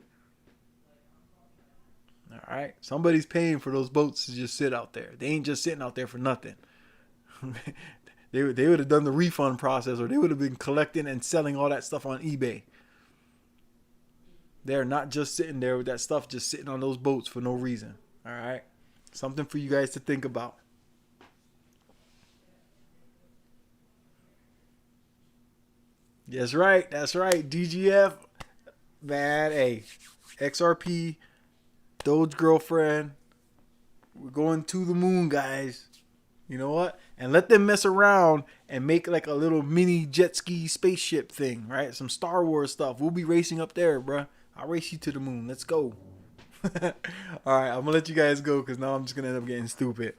All right? Somebody's paying for those boats to just sit out there. They ain't just sitting out there for nothing. They would have done the refund process, or they would have been collecting and selling all that stuff on eBay. They're not just sitting there with that stuff just sitting on those boats for no reason. All right? Something for you guys to think about. That's right. DGF. Man, hey. XRP. Doge girlfriend. We're going to the moon, guys. You know what? And let them mess around and make like a little mini jet ski spaceship thing, right? Some Star Wars stuff. We'll be racing up there, bruh. I'll race you to the moon. Let's go. All right, I'm gonna let you guys go because now I'm just gonna end up getting stupid.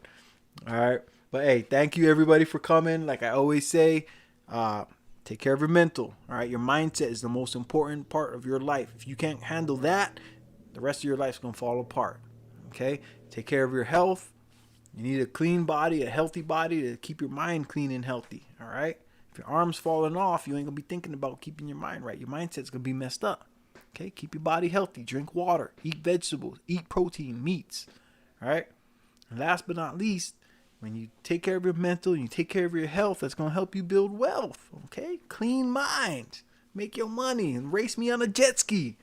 All right, but hey, thank you everybody for coming. Like I always say, take care of your mental. All right, your mindset is the most important part of your life. If you can't handle that, the rest of your life's gonna fall apart. Okay, take care of your health. You need a clean body, a healthy body to keep your mind clean and healthy. All right, if your arm's falling off, you ain't gonna be thinking about keeping your mind right. Your mindset's gonna be messed up. Okay, keep your body healthy. Drink water, eat vegetables, eat protein, meats. All right, and last but not least, when you take care of your mental, you take care of your health, that's going to help you build wealth, okay? Clean mind. Make your money and race me on a jet ski.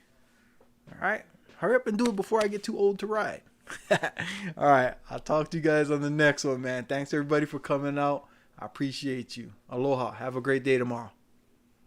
All right? Hurry up and do it before I get too old to ride. All right. I'll talk to you guys on the next one, man. Thanks, everybody, for coming out. I appreciate you. Aloha. Have a great day tomorrow.